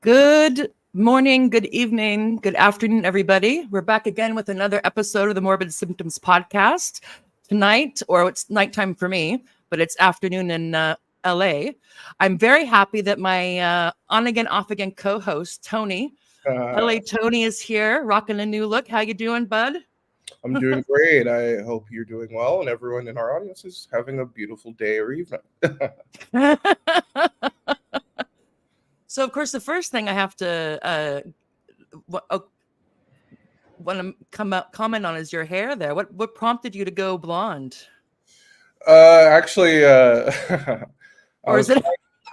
Good morning, good evening, good afternoon, everybody. We're back again with another episode of the Morbid Symptoms podcast. Tonight, or it's nighttime for me, but it's afternoon in LA. I'm very happy that my on again, off again co-host, Tony, LA Tony, is here, rocking a new look. How you doing, bud? I'm doing great. I hope you're doing well, and everyone in our audience is having a beautiful day or evening. So, of course, the first thing I have to want to comment on is your hair there. What prompted you to go blonde? Actually, I Or is was it?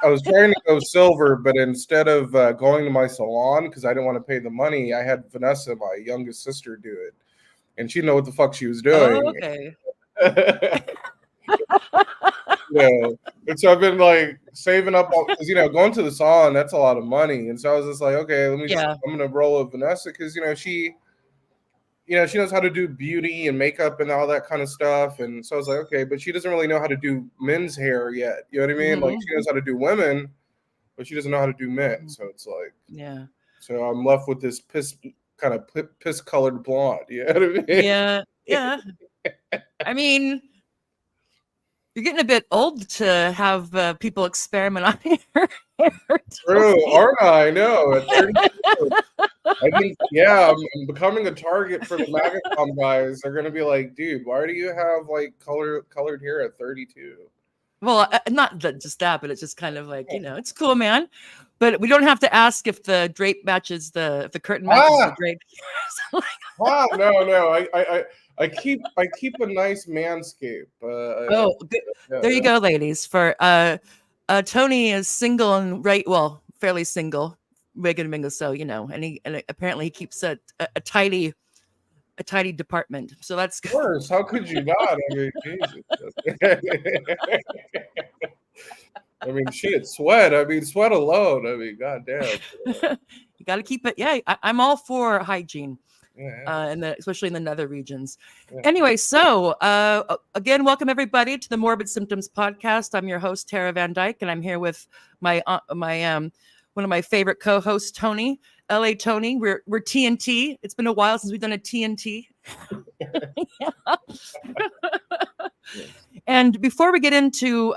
I was trying to go silver, but instead of going to my salon because I didn't want to pay the money, I had Vanessa, my youngest sister, do it, and she didn't know what the fuck she was Oh, doing. okay. And so I've been like saving up because going to the salon, that's a lot of money, and so I was just like, okay, I'm gonna roll with Vanessa because she knows how to do beauty and makeup and all that kind of stuff. And so I was like, okay, but she doesn't really know how to do men's hair yet. You know what I mean? Like she knows how to do women, but she doesn't know how to do men. So it's like, yeah. So I'm left with this piss colored blonde. You know what I mean? Yeah. I mean, you're getting a bit old to have people experiment on your hair. True, aren't I? I know. At 32, I think, I'm becoming a target for the MAGA guys. They're gonna be like, dude, why do you have like colored hair at 32? Well, not just that, but it's just kind of like, it's cool, man. But we don't have to ask if the drape matches if the curtain matches the drape. No. I keep a nice manscape. There you go, ladies. For Tony is single and fairly single, Reagan Mingo. So and apparently he keeps a tidy department. So that's good. Of course. How could you not? I mean, Jesus. I mean, shit, sweat. I mean, sweat alone. I mean, goddamn. You got to keep it. Yeah, I'm all for hygiene. Yeah. And especially in the nether regions. Yeah. Anyway, so again, welcome everybody to the Morbid Symptoms podcast. I'm your host, Tara Van Dyke, and I'm here with my one of my favorite co-hosts, Tony, LA Tony. We're TNT. It's been a while since we've done a TNT. And before we get into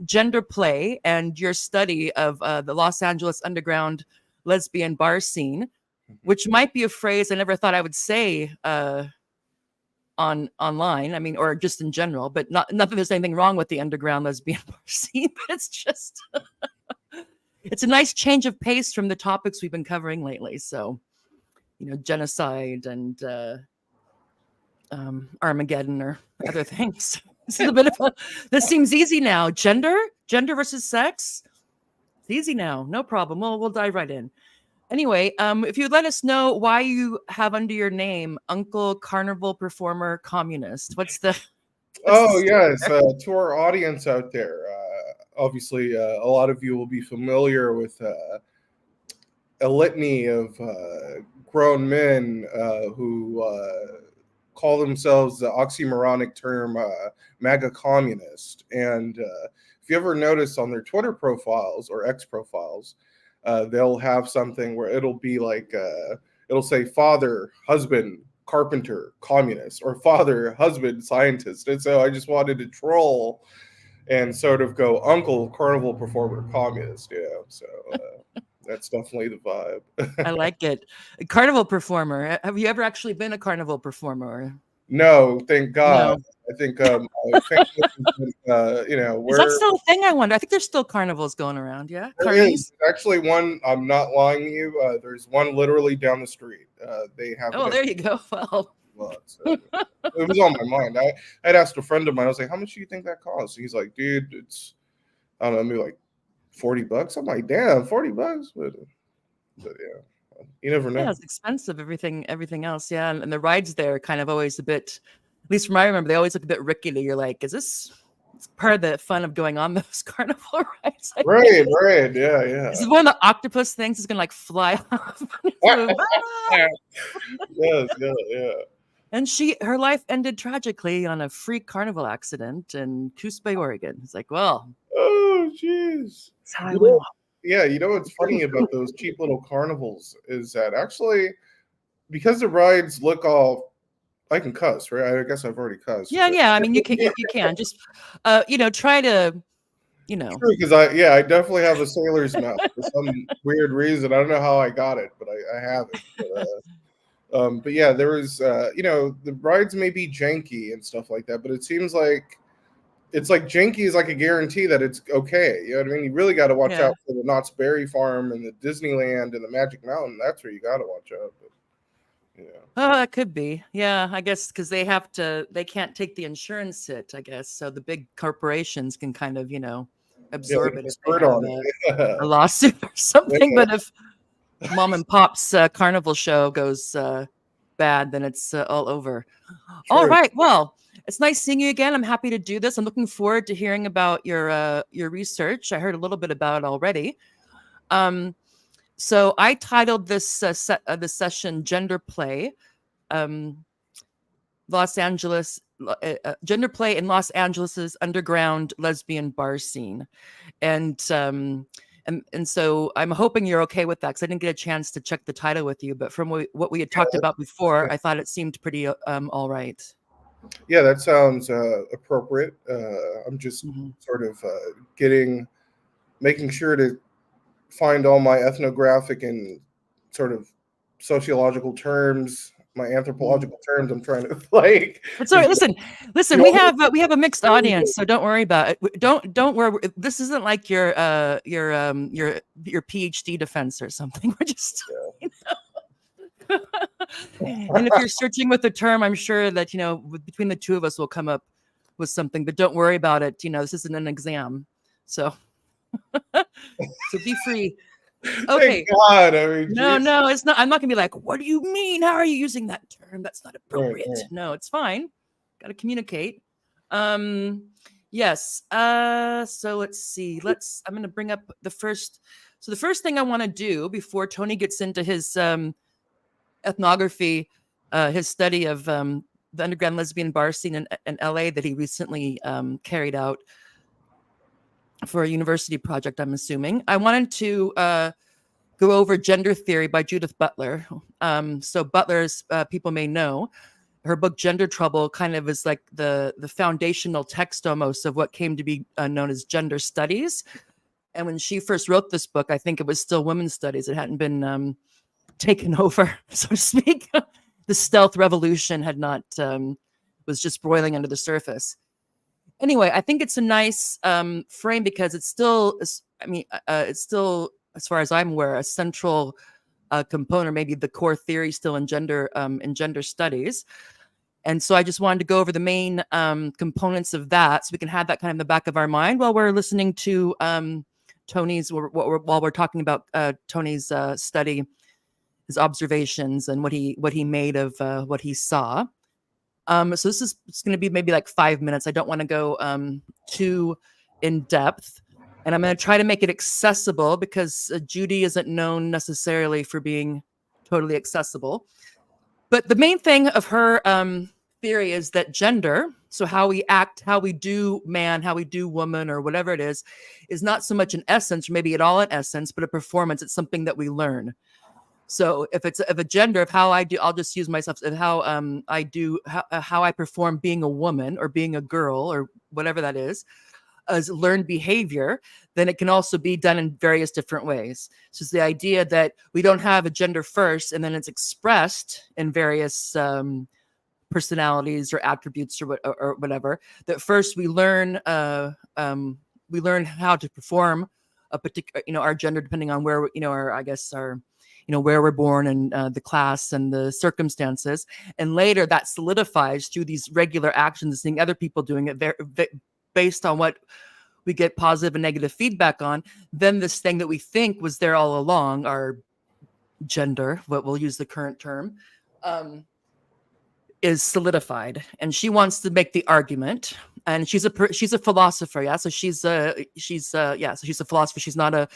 gender play and your study of the Los Angeles underground lesbian bar scene, which might be a phrase I never thought I would say online. I mean, or just in general, but not that there's anything wrong with the underground lesbian bar scene, but it's just it's a nice change of pace from the topics we've been covering lately. So, genocide and Armageddon or other things. This is a bit of this seems easy now. Gender versus sex. It's easy now. No problem. We'll dive right in. Anyway, if you'd let us know why you have under your name Uncle Carnival Performer Communist. What's the yes, to our audience out there, obviously a lot of you will be familiar with a litany of grown men who call themselves the oxymoronic term MAGA communist. And if you ever notice on their Twitter profiles or X profiles, they'll have something where it'll be like, it'll say father, husband, carpenter, communist, or father, husband, scientist. And so I just wanted to troll and sort of go Uncle Carnival Performer Communist. So that's definitely the vibe. I like it. A carnival performer. Have you ever actually been a carnival performer? No, thank God. No. I think, is that still a thing? I wonder. I think there's still carnivals going around. Yeah, there is actually one. I'm not lying to you. There's one literally down the street. They have. Oh, there you go. Well, so it was on my mind. I'd asked a friend of mine. I was like, "How much do you think that costs?" He's like, "Dude, it's I don't know, maybe like $40." I'm like, "Damn, $40." But yeah. You never know. Yeah, it's expensive. Everything else. Yeah, and the rides there are kind of always a bit. At least from what I remember, they always look a bit rickety. You're like, is this? It's part of the fun of going on those carnival rides. Right. Yeah. This is one of the octopus things is gonna like fly off. Yes. And her life ended tragically on a freak carnival accident in Coos Bay, Oregon. It's like, well, oh jeez. That's how I went. Yeah, you know what's funny about those cheap little carnivals is that actually, because the rides look all, I can cuss, right? I guess I've already cussed. Yeah, But. yeah. I mean, you can just, try to, True, because I definitely have a sailor's mouth for some weird reason. I don't know how I got it, but I have it. But yeah, there was, the rides may be janky and stuff like that, but it seems like it's like janky is like a guarantee that it's okay. You know what I mean? You really got to watch Yeah. out for the Knott's Berry Farm and the Disneyland and the Magic Mountain. That's where you got to watch out. But, yeah. Oh, that could be. Yeah, I guess because they can't take the insurance hit, I guess. So the big corporations can kind of, absorb it if they have a lawsuit or something. Yeah. But if mom and pop's carnival show goes bad, then it's all over. True. All right. Well, it's nice seeing you again. I'm happy to do this. I'm looking forward to hearing about your research. I heard a little bit about it already. So I titled this session "Gender Play," Los Angeles, gender play in Los Angeles's underground lesbian bar scene, and so I'm hoping you're okay with that because I didn't get a chance to check the title with you, but from what we had talked about before, I thought it seemed pretty all right. Yeah, that sounds appropriate. I'm just sort of making sure to find all my ethnographic and sort of sociological terms, my anthropological terms. I'm trying to like. Sorry, listen. We have a mixed audience, so don't worry about it. Don't worry. This isn't like your PhD defense or something. We're just. And if you're searching with the term, I'm sure that between the two of us, we'll come up with something. But don't worry about it. This isn't an exam, so be free. Okay. Thank God. I mean, no, it's not. I'm not gonna be like, what do you mean? How are you using that term? That's not appropriate. Right. No, it's fine. Got to communicate. Yes. So let's see. I'm gonna bring up the first. So the first thing I want to do before Tony gets into his ethnography, his study of the underground lesbian bar scene in LA that he recently carried out for a university project, I'm assuming. I wanted to go over Gender Theory by Judith Butler. So Butler's, people may know, her book Gender Trouble kind of is like the foundational text almost of what came to be known as gender studies. And when she first wrote this book, I think it was still women's studies. It hadn't been taken over, so to speak. The stealth revolution had not, was just broiling under the surface. Anyway, I think it's a nice frame because it's still, it's still, as far as I'm aware, a central component, maybe the core theory still in gender studies. And so I just wanted to go over the main components of that so we can have that kind of in the back of our mind while we're listening to Tony's, while we're talking about Tony's study, his observations and what he made of what he saw. So it's going to be maybe like 5 minutes. I don't want to go too in depth, and I'm going to try to make it accessible because Judy isn't known necessarily for being totally accessible. But the main thing of her theory is that gender, so how we act, how we do man, how we do woman, or whatever it is not so much an essence, or maybe at all an essence, but a performance. It's something that we learn. So if it's of a gender of how I do, I'll just use myself of how I do, how I perform being a woman or being a girl or whatever that is, as learned behavior, then it can also be done in various different ways. So it's the idea that we don't have a gender first and then it's expressed in various personalities or attributes or whatever. That first we learn how to perform a particular, our gender, depending on where, where we're born and the class and the circumstances. And later that solidifies through these regular actions, seeing other people doing it based on what we get positive and negative feedback on. Then this thing that we think was there all along, our gender, what we'll use the current term, is solidified. And she wants to make the argument, and she's a philosopher. Yeah. So she's a philosopher. She's not a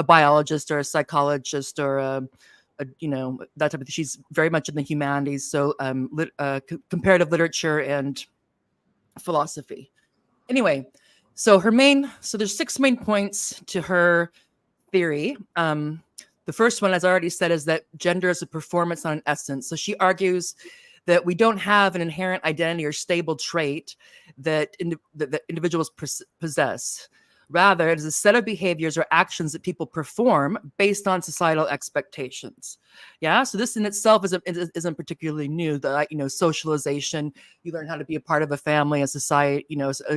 biologist or a psychologist or that type of thing. She's very much in the humanities. So comparative literature and philosophy. Anyway, so there's 6 main points to her theory. The first one, as I already said, is that gender is a performance, not an essence. So she argues that we don't have an inherent identity or stable trait that individuals possess. Rather, it is a set of behaviors or actions that people perform based on societal expectations. Yeah, so this in itself isn't particularly new. The socialization, you learn how to be a part of a family, a society,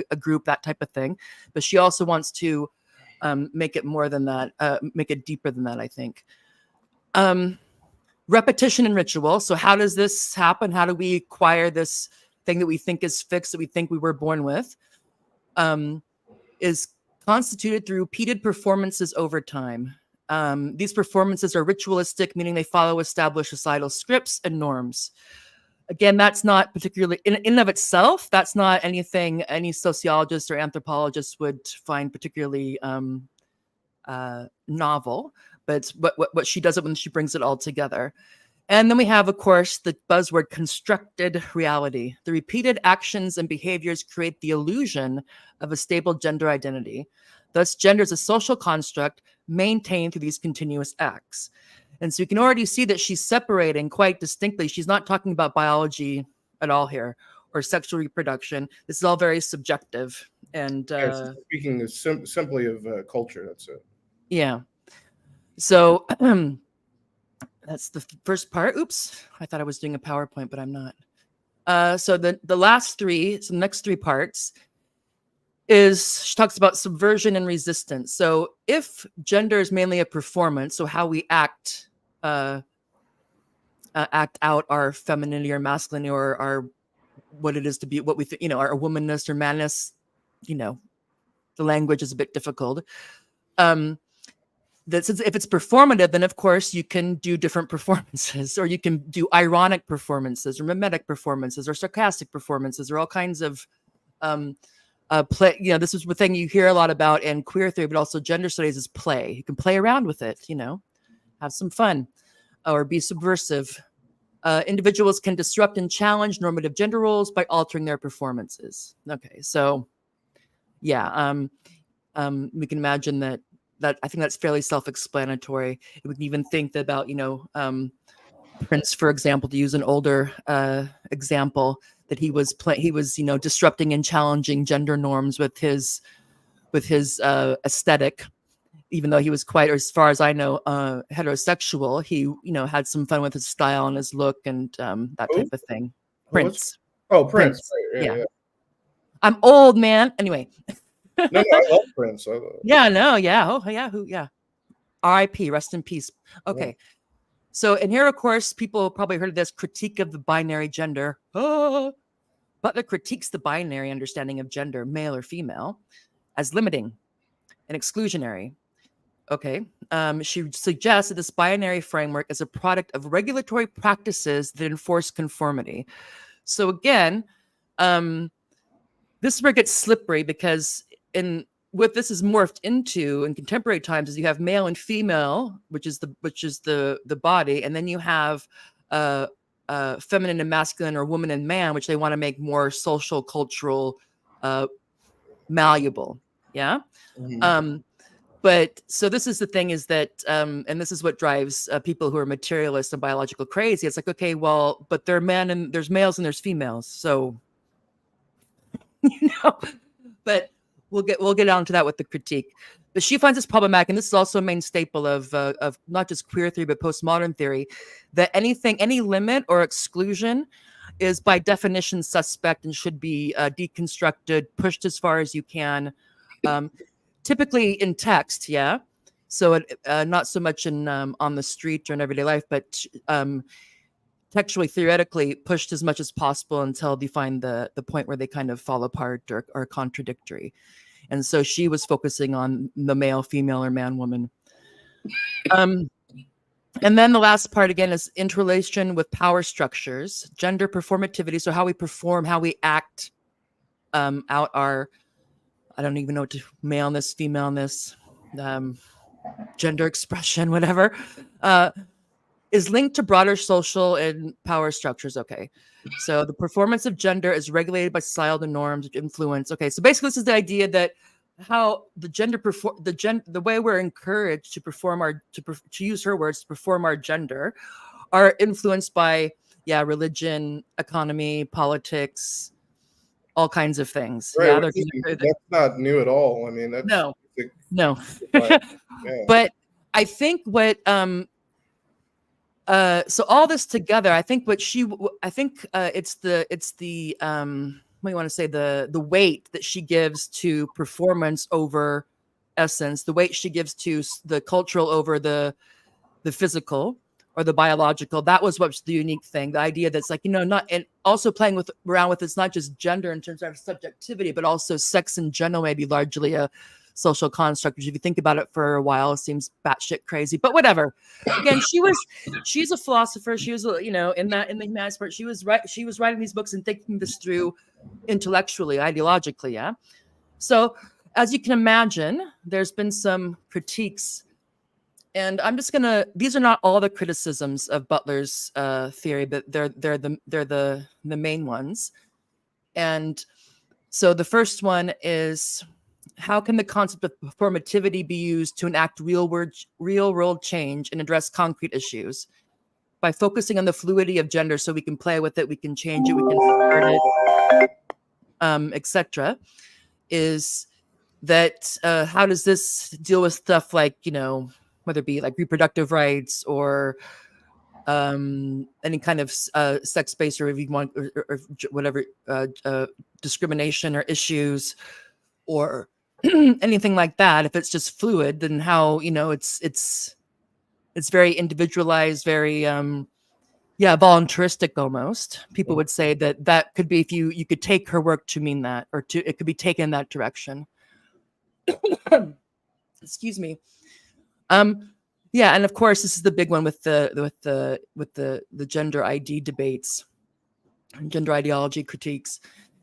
a group, that type of thing. But she also wants to make it more than that, make it deeper than that, I think. Repetition and ritual. So how does this happen? How do we acquire this thing that we think is fixed, that we think we were born with? Is constituted through repeated performances over time. These performances are ritualistic, meaning they follow established societal scripts and norms. Again, that's not particularly, in and of itself, that's not anything any sociologist or anthropologist would find particularly novel, but it's what she does it when she brings it all together. And then we have, of course, the buzzword constructed reality. The repeated actions and behaviors create the illusion of a stable gender identity. Thus, gender is a social construct maintained through these continuous acts. And so you can already see that she's separating quite distinctly. She's not talking about biology at all here or sexual reproduction. This is all very subjective. And speaking simply of culture, that's it. Yeah. So that's the first part. Oops, I thought I was doing a PowerPoint, but I'm not. So the next three parts is she talks about subversion and resistance. So if gender is mainly a performance, so how we act out our femininity or masculinity or our what it is to be, what we our womanness or manness, the language is a bit difficult. That since if it's performative, then of course you can do different performances, or you can do ironic performances, or mimetic performances, or sarcastic performances, or all kinds of play. This is the thing you hear a lot about in queer theory, but also gender studies is play. You can play around with it, have some fun, or be subversive. Individuals can disrupt and challenge normative gender roles by altering their performances. Okay, so yeah, we can imagine that I think that's fairly self-explanatory. We can even think about, Prince, for example, to use an older example, that he was disrupting and challenging gender norms with his aesthetic, even though he was quite, or as far as I know, heterosexual. He had some fun with his style and his look and that type of thing. Prince. Prince. Yeah. I'm old, man. Anyway. No, I love Prince. Yeah, no, yeah. Oh, yeah. Yeah. R.I.P. Rest in peace. Okay. Yeah. So, and here, of course, people probably heard of this critique of the binary gender. Butler critiques the binary understanding of gender, male or female, as limiting and exclusionary. Okay. She suggests that this binary framework is a product of regulatory practices that enforce conformity. So again, this is where it gets slippery, because what this is morphed into in contemporary times is you have male and female, which is the body, and then you have feminine and masculine, or woman and man, which they want to make more social, cultural, malleable. Yeah. Mm-hmm. But so this is the thing, is that, and this is what drives people who are materialist and biological crazy. It's like, okay, well, but there are men and there's males and there's females, so but we'll get down to that with the critique. But she finds this problematic, and this is also a main staple of not just queer theory, but postmodern theory, that any limit or exclusion is by definition suspect and should be deconstructed, pushed as far as you can, typically in text, yeah? So not so much in on the street or in everyday life, but textually, theoretically, pushed as much as possible until they find the point where they kind of fall apart or are contradictory. And so she was focusing on the male, female, or man, woman. And then the last part, again, is interrelation with power structures, gender performativity. So how we perform, how we act out our, I don't even know what to, maleness, femaleness, gender expression, whatever, is linked to broader social and power structures. Okay. So the performance of gender is regulated by societal norms which influence. Okay. So basically this is the idea that how the way we're encouraged to perform to use her words, to perform our gender, are influenced by religion, economy, politics, all kinds of things. Right. Yeah, That's not new at all. I mean, that's no. yeah. But I think what so all this together, I think it's the what do you want to say, the weight that she gives to performance over essence, the weight she gives to the cultural over the physical or the biological. That was what's the unique thing, the idea that's like, not, and also playing around with it's not just gender in terms of subjectivity, but also sex in general may be largely a social construct, which if you think about it for a while, it seems batshit crazy, but whatever. Again, she's a philosopher. She was, in the humanities part, she was writing these books and thinking this through intellectually, ideologically. Yeah. So as you can imagine, there's been some critiques, and I'm just these are not all the criticisms of Butler's theory, but they're the main ones. And so the first one is, how can the concept of performativity be used to enact real world change and address concrete issues? By focusing on the fluidity of gender, so we can play with it, we can change it, we can subvert it, etc. Is that how does this deal with stuff like, whether it be like reproductive rights or any kind of sex-based, or if you want, or whatever, discrimination or issues or anything like that? If it's just fluid, then how, it's very individualized, very voluntaristic almost. People would say that could be, if you could take her work to mean that, or it could be taken in that direction. Excuse me. Yeah, and of course this is the big one with the gender ID debates and gender ideology critiques,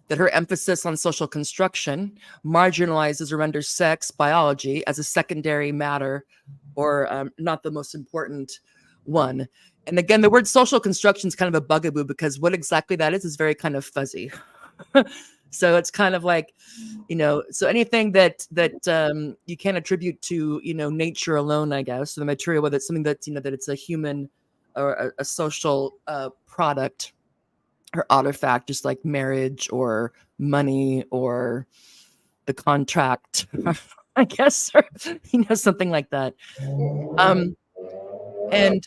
that her emphasis on social construction marginalizes or renders sex biology as a secondary matter, or not the most important one. And again, the word social construction is kind of a bugaboo, because what exactly that is very kind of fuzzy. So it's kind of like, so anything that you can't attribute to, nature alone, I guess, the material, whether it's something that's, that it's a human or a social product or artifact, just like marriage or money or the contract, I guess, or something like that. And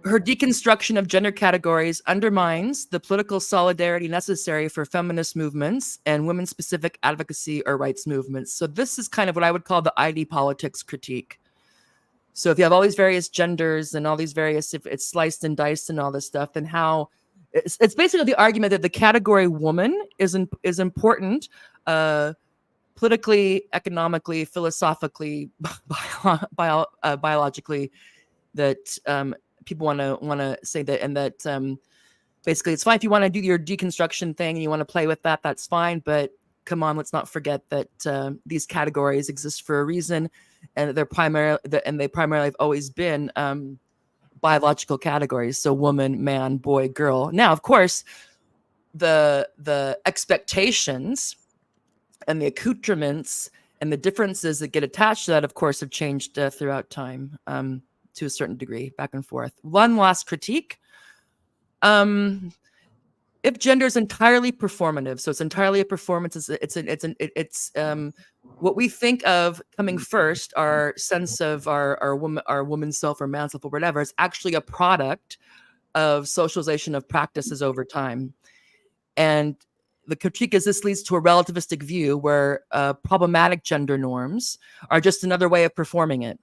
her deconstruction of gender categories undermines the political solidarity necessary for feminist movements and women-specific advocacy or rights movements. So this is kind of what I would call the ID politics critique. So if you have all these various genders and all these various, if it's sliced and diced and all this stuff, then how it's basically the argument that the category woman is important, politically, economically, philosophically, biologically, that people want to say that, and that basically it's fine if you want to do your deconstruction thing and you want to play with that, that's fine. But come on, let's not forget that these categories exist for a reason, and they primarily have always been biological categories. So woman, man, boy, girl. Now, of course, the expectations and the accoutrements and the differences that get attached to that, of course, have changed throughout time, to a certain degree, back and forth. One last critique. If gender is entirely performative, so it's entirely a performance, it's what we think of coming first, our sense of our woman's self or man's self or whatever, is actually a product of socialization of practices over time. And the critique is this leads to a relativistic view where problematic gender norms are just another way of performing it.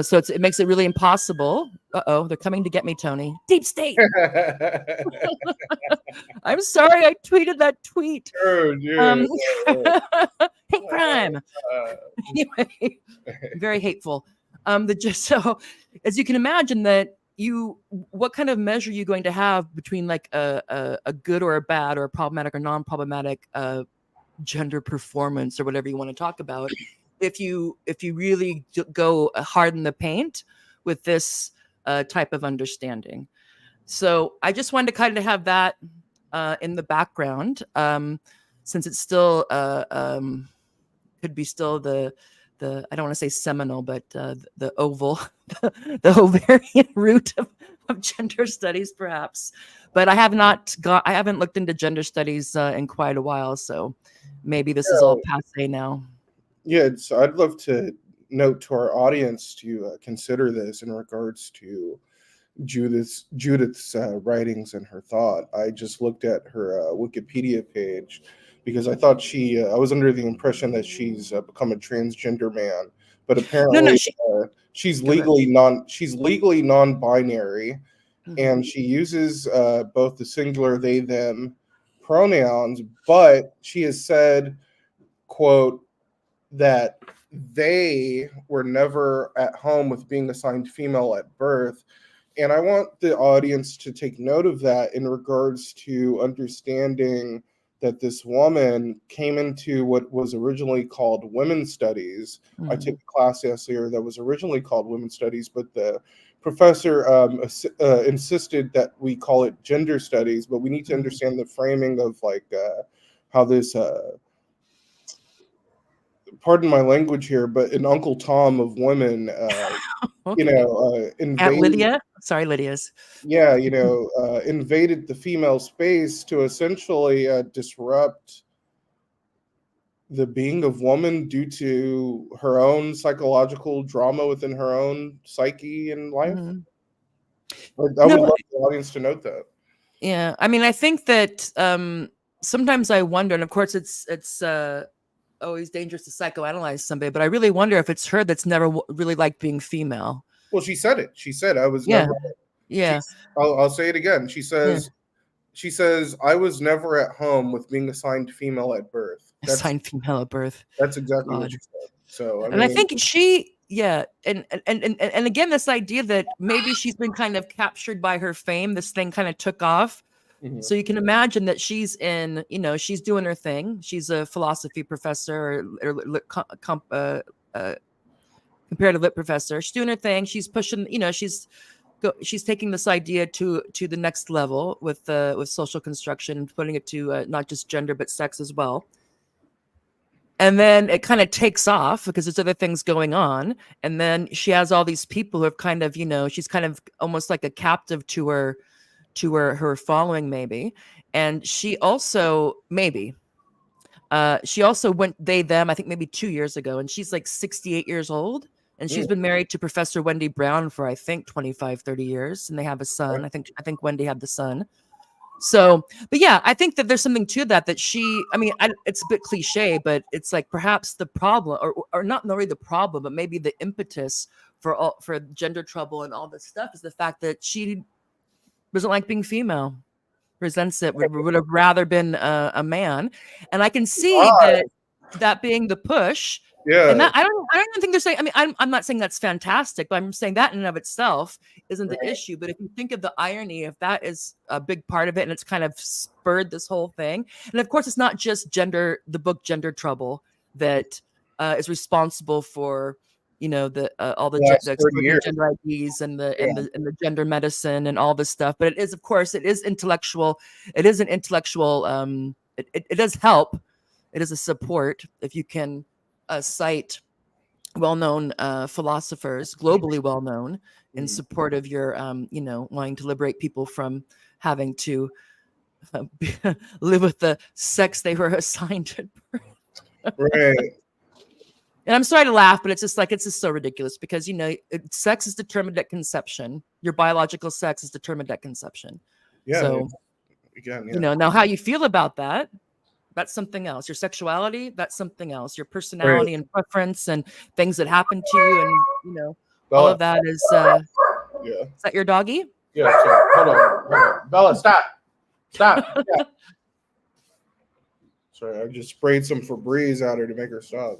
So it makes it really impossible. Uh-oh, they're coming to get me, Tony. Deep state. I'm sorry, I tweeted that tweet. Hate crime. Anyway, very hateful. So as you can imagine, what kind of measure are you going to have between like a good or a bad or a problematic or non-problematic gender performance or whatever you want to talk about, if you really go hard in the paint with this type of understanding. So I just wanted to kind of have that in the background, since it's still could be still the I don't want to say seminal, but the oval, the ovarian root of gender studies, perhaps. But I haven't looked into gender studies in quite a while, so maybe this is all passé now. Yeah, I'd love to note to our audience to consider this in regards to Judith's writings and her thought. I just looked at her Wikipedia page because I thought I was under the impression that she's become a transgender man, but apparently she's legally non-binary, and she uses both the singular they them pronouns, but she has said, quote, that they were never at home with being assigned female at birth. And I want the audience to take note of that in regards to understanding that this woman came into what was originally called women's studies. I took a class last year that was originally called women's studies, but the professor insisted that we call it gender studies, but we need to understand the framing of how this pardon my language here, but an Uncle Tom of women, okay. Invaded. Aunt Lydia? Sorry, Lydia's. Yeah, invaded the female space to essentially disrupt the being of woman due to her own psychological drama within her own psyche and life. I would love the audience to note that. Yeah, I mean, I think that sometimes I wonder, and of course it's always dangerous to psychoanalyze somebody, but I really wonder if it's her that's never really liked being female. Well, she said it. She said, I was never. Yeah. I'll say it again. She says, I was never at home with being assigned female at birth. Assigned female at birth. That's exactly what she said. So, I think and again, this idea that maybe she's been kind of captured by her fame, this thing kind of took off. So you can imagine that she's she's doing her thing. She's a philosophy professor or comparative lit professor. She's doing her thing. She's pushing, she's taking this idea to the next level with social construction and putting it to not just gender, but sex as well. And then it kind of takes off because there's other things going on. And then she has all these people who have kind of, she's kind of almost like a captive to her following, maybe. And she also went they them I think maybe 2 years ago, and she's like 68 years old, and she's been married to Professor Wendy Brown for I think 25-30 years, and they have a son. I think Wendy had the son. So, but yeah, I think that there's something to that it's a bit cliche, but it's like perhaps the problem, or not really the problem, but maybe the impetus for gender trouble and all this stuff is the fact that she doesn't like being female, resents it, would have rather been a man. And I can see that being the push. Yeah. And I don't even think they're saying, I'm not saying that's fantastic, but I'm saying that in and of itself isn't the issue. But if you think of the irony, if that is a big part of it, and it's kind of spurred this whole thing. And of course, it's not just the book Gender Trouble that is responsible for all the gender IDs and the gender medicine and all this stuff. But it is intellectual. It is an intellectual. It does help. It is a support if you can cite well-known philosophers, globally well-known, in support of your wanting to liberate people from having to live with the sex they were assigned at birth. Right. And I'm sorry to laugh, but it's just so ridiculous because, sex is determined at conception. Your biological sex is determined at conception. Yeah. So, again, now how you feel about that, that's something else. Your sexuality, that's something else. Your personality and preference and things that happen to you and, all of that is, is that your doggy? Yeah. So, hold on. Bella, stop. Yeah. Sorry, I just sprayed some Febreze at her to make her stop.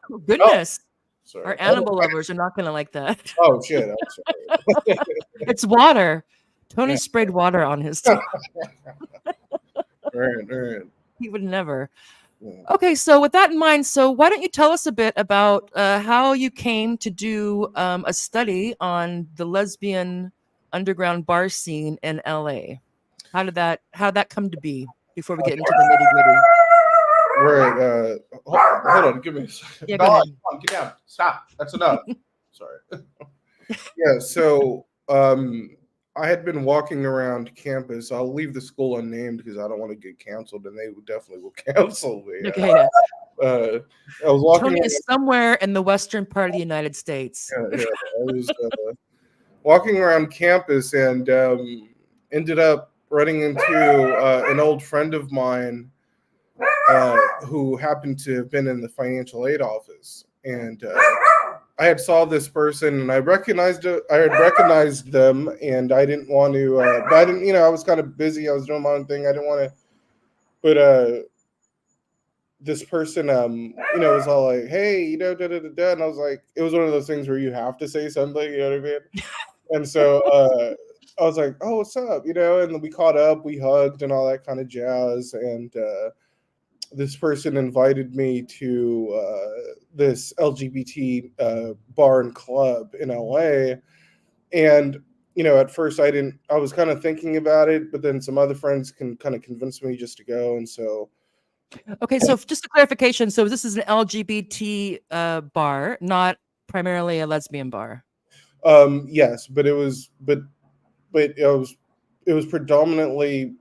Oh, goodness. Sorry. Our animal lovers are not going to like that. Oh, shit. I'm sorry. It's water. Tony sprayed water on his dog. Right. He would never. Yeah. Okay, so with that in mind, why don't you tell us a bit about how you came to do a study on the lesbian underground bar scene in LA? How did that come to be before we get into the nitty-gritty? Right. Hold on. Give me a second. Yeah, No, go ahead. come on, get down. Stop. That's enough. Sorry. Yeah. So I had been walking around campus. I'll leave the school unnamed because I don't want to get canceled, and they definitely will cancel me. Okay, yeah. I was walking. Tony is somewhere in the western part of the United States. Yeah. I was walking around campus and ended up running into an old friend of mine who happened to have been in the financial aid office, and I had saw this person and I had recognized them, and I didn't want to, but I didn't, I was kind of busy. I was doing my own thing. I didn't want to, but this person, was all like, hey, da, da, da, da. And I was like, it was one of those things where you have to say something, you know what I mean? And so I was like, oh, what's up? And then we caught up, we hugged and all that kind of jazz. And this person invited me to this LGBT bar and club in LA. And, at first I was kind of thinking about it, but then some other friends kind of convinced me just to go. And so. Okay, so just a clarification. So this is an LGBT bar, not primarily a lesbian bar. Yes, but it was predominantly,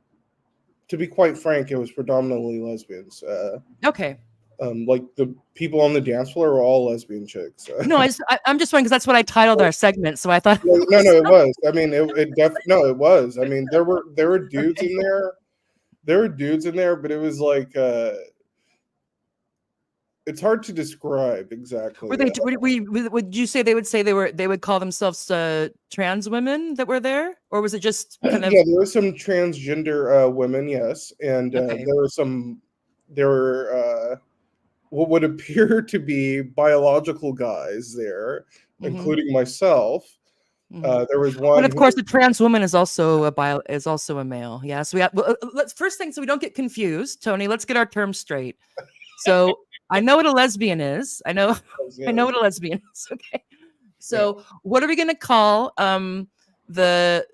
to be quite frank, it was predominantly lesbians. Okay. Like the people on the dance floor were all lesbian chicks. No, I'm just wondering because that's what I titled our segment. So I thought. No, it was. I mean, it was. I mean, there were dudes in there. There were dudes in there, but it was like it's hard to describe exactly. Would you say they would call themselves trans women that were there, or was it just kind of? Yeah, there were some transgender women, yes, and Okay. there were what would appear to be biological guys there, including myself. There was one. But of course, the trans woman is also a male. Yeah. So let's first thing, so we don't get confused, Tony. Let's get our terms straight. So I know what a lesbian is. I know what a lesbian is. Okay. So what are we going to call the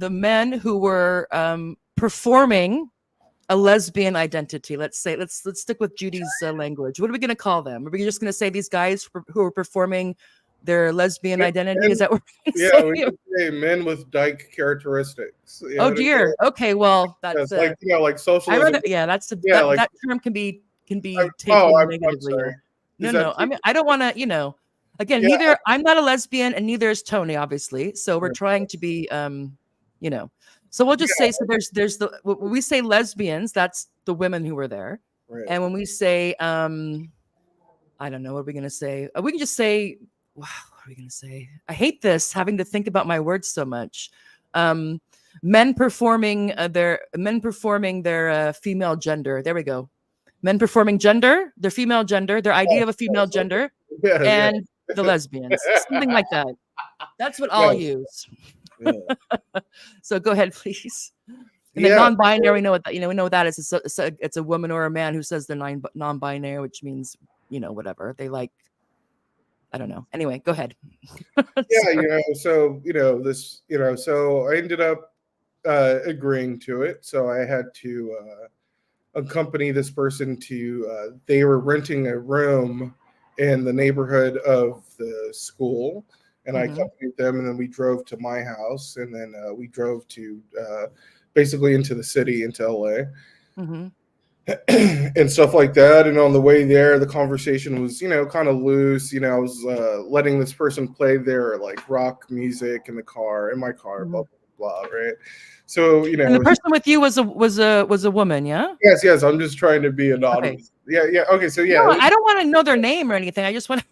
men who were performing a lesbian identity? Let's stick with Judy's language. What are we going to call them? Are we just going to say these guys who are performing their lesbian identity? Is that what we're saying? We could say men with dyke characteristics. Oh dear. Okay, well that's like like socialism. That term can be taken negatively. No. I mean, I don't want to. Again, neither I'm not a lesbian, and neither is Tony, obviously. So we're trying to be, So we'll just say there's when we say lesbians, that's the women who were there, and when we say I don't know, what are we going to say? We can just say. Wow, what are we going to say? I hate this, having to think about my words so much. Men performing their female gender. There we go. Men performing their female gender, their idea of a female gender, and the lesbians. Something like that. That's what I'll use. Yeah. So go ahead, please. And then non-binary, we know what that, we know what that is. It's a woman or a man who says they're non-binary, which means, whatever. They like, I don't know. Anyway, go ahead. So I ended up agreeing to it. So I had to accompany this person to, they were renting a room in the neighborhood of the school, and I accompanied them, and then we drove to my house, and then we drove to basically into the city, into LA. And stuff like that. And on the way there, the conversation was, kind of loose. I was letting this person play their like rock music in my car, blah, blah, blah, right? So, and the person with you was a woman, yeah? Yes. I'm just trying to be anonymous. Okay. Yeah. Okay. So no, I don't want to know their name or anything. I just want to.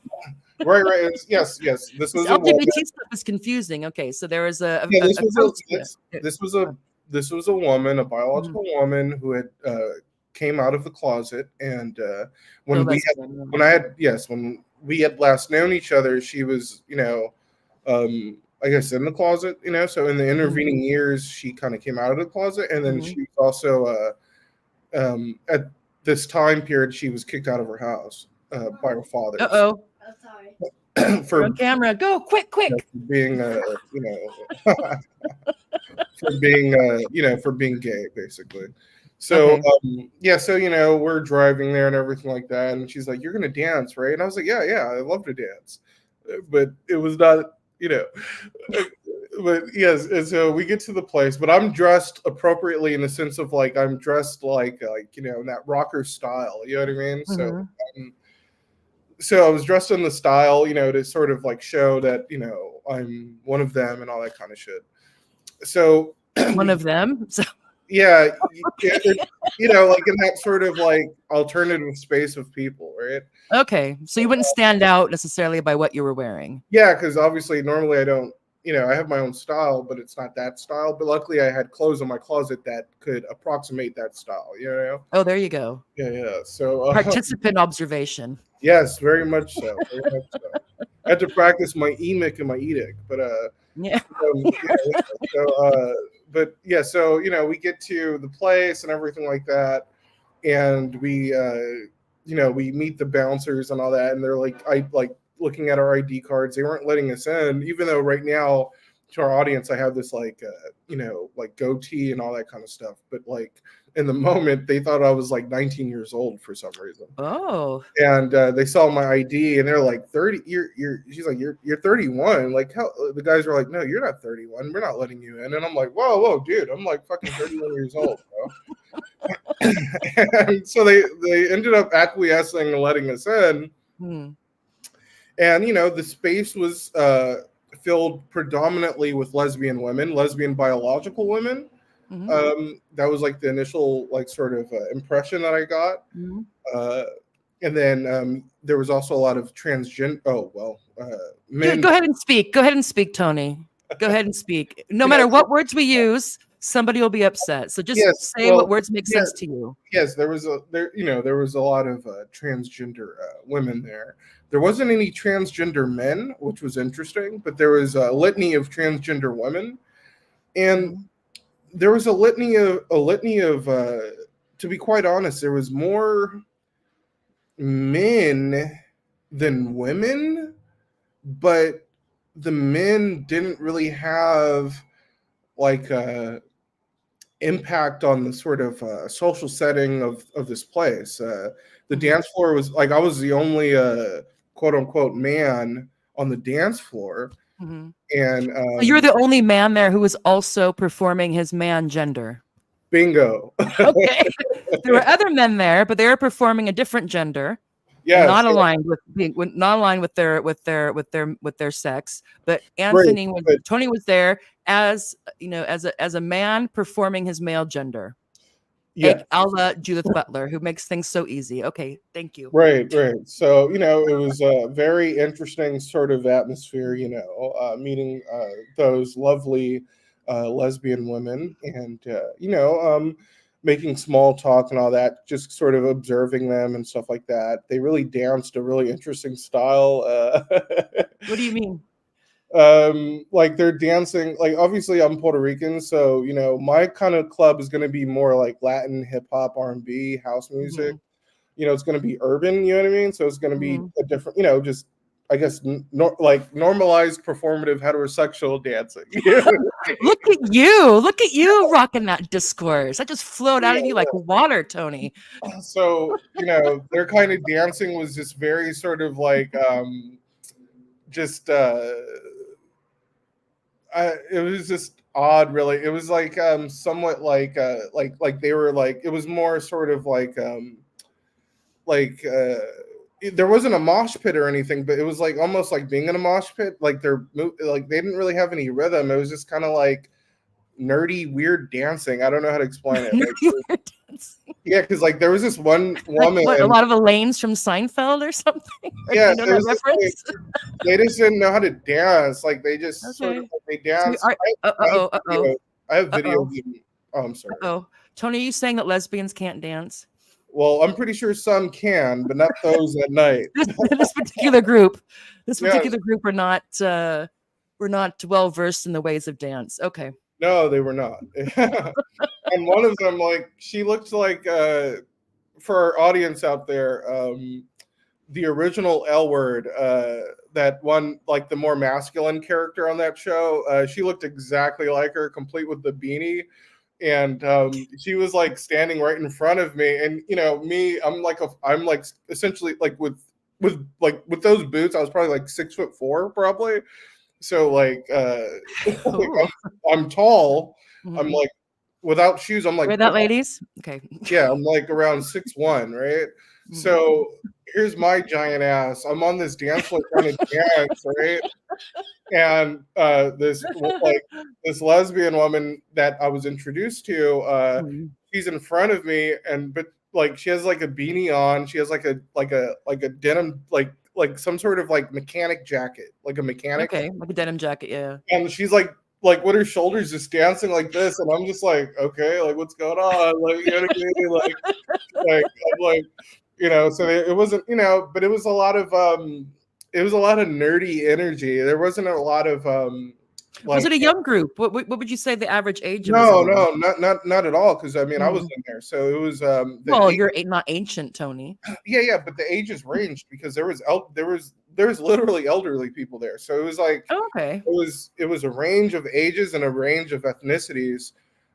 Right. Yes. This was LGBT stuff is confusing. Okay, so there was this was a woman, a biological woman who had came out of the closet, and when we had last known each other, she was I guess in the closet, so in the intervening years she kind of came out of the closet, and then she was also at this time period she was kicked out of her house by her father. Oh, sorry. For on camera, go quick for being for being gay, basically. So, Okay. so, we're driving there and everything like that. And she's like, "You're going to dance, right?" And I was like, yeah, I love to dance. But it was not, but yes. And so we get to the place, but I'm dressed appropriately in the sense of like, I'm dressed like, in that rocker style. You know what I mean? Mhm. So I was dressed in the style, to sort of like show that, I'm one of them and all that kind of shit. So One of them. So, yeah, like in that sort of like alternative space of people, right? okay. So you wouldn't stand out necessarily by what you were wearing. Yeah, because obviously normally I don't, I have my own style, but it's not that style. But luckily I had clothes in my closet that could approximate that style. Oh, there you go. Yeah. So Participant observation. yes, very much so. Very much so. I had to practice my emic and my edic, but Yeah. so we get to the place and everything like that, and we meet the bouncers and all that, and they're like, looking at our ID cards. They weren't letting us in, even though right now to our audience I have this like like goatee and all that kind of stuff, but like in the moment they thought I was like 19 years old for some reason. Oh. And they saw my ID and they're like, 30, she's like, you're 31. Like, how? The guys were like, no, you're not 31. We're not letting you in. And I'm like, whoa, dude, I'm like fucking 31 years old, bro. And so they ended up acquiescing and letting us in. And, the space was filled predominantly with lesbian biological women. That was like the initial like sort of impression that I got. And then there was also a lot of transgender. Men. Go ahead and speak, Tony. Go ahead and speak. No matter what words we use, somebody will be upset. So just say what words make sense to you. Yes, there was a lot of transgender women there. There wasn't any transgender men, which was interesting, but there was a litany of transgender women, and there was a litany of to be quite honest, there was more men than women, but the men didn't really have like impact on the sort of social setting of this place. The dance floor was like, I was the only quote unquote man on the dance floor. And so you're the only man there who was also performing his man gender. Bingo. Okay. There were other men there, but they were performing a different gender. Yeah, not aligned with their sex. But Tony was there as as a man performing his male gender. Yeah, a la Judith Butler, who makes things so easy. Okay, thank you. Right. So it was a very interesting sort of atmosphere. Meeting those lovely lesbian women, and making small talk and all that, just sort of observing them and stuff like that. They really danced a really interesting style. What do you mean? Like they're dancing, like obviously I'm Puerto Rican, so my kind of club is going to be more like Latin, hip hop, R&B, house music. It's going to be urban, you know what I mean? So it's going to be a different, just I guess like normalized performative heterosexual dancing. Look at you rocking that discourse. That just flowed out of you like water, Tony. So their kind of dancing was just very sort of like it was just odd, really. It was like somewhat like they were like, it was more sort of like there wasn't a mosh pit or anything, but it was like almost like being in a mosh pit. Like they didn't really have any rhythm. It was just kind of like nerdy, weird dancing. I don't know how to explain it. Yeah, because like there was this one woman. Like, a lot of Elaine's from Seinfeld or something. Yeah, they just didn't know how to dance. Like they just sort of they danced. I have video. Oh, I'm sorry. Tony, are you saying that lesbians can't dance? Well, I'm pretty sure some can, but not those at night. This particular group were not well versed in the ways of dance. Okay. No, they were not. And one of them, like, she looked like, for our audience out there, the original L Word, that one, like the more masculine character on that show, she looked exactly like her, complete with the beanie. and she was like standing right in front of me, and me, I'm like essentially like with those boots, I was probably like 6'4", probably. So like, like I'm tall. I'm like, without shoes, I'm like, without ladies. Okay. Yeah, I'm like around 6'1", right? So here's my giant ass. I'm on this dance floor trying to dance, right? And this lesbian woman that I was introduced to, she's in front of me, but like she has like a beanie on. She has like a denim like some sort of like mechanic jacket, like a mechanic. Okay, like a denim jacket, yeah. And she's like with her shoulders just dancing like this, and I'm just like, okay, like what's going on? Like, you know what I mean? Like I'm like, so it wasn't, but it was a lot of nerdy energy. There wasn't a lot of was it a young group? What would you say the average age was? No, not at all. Because I mean, I was in there, so it was. You're not ancient, Tony. Yeah, but the ages ranged because there was literally elderly people there, so it was like, it was a range of ages and a range of ethnicities.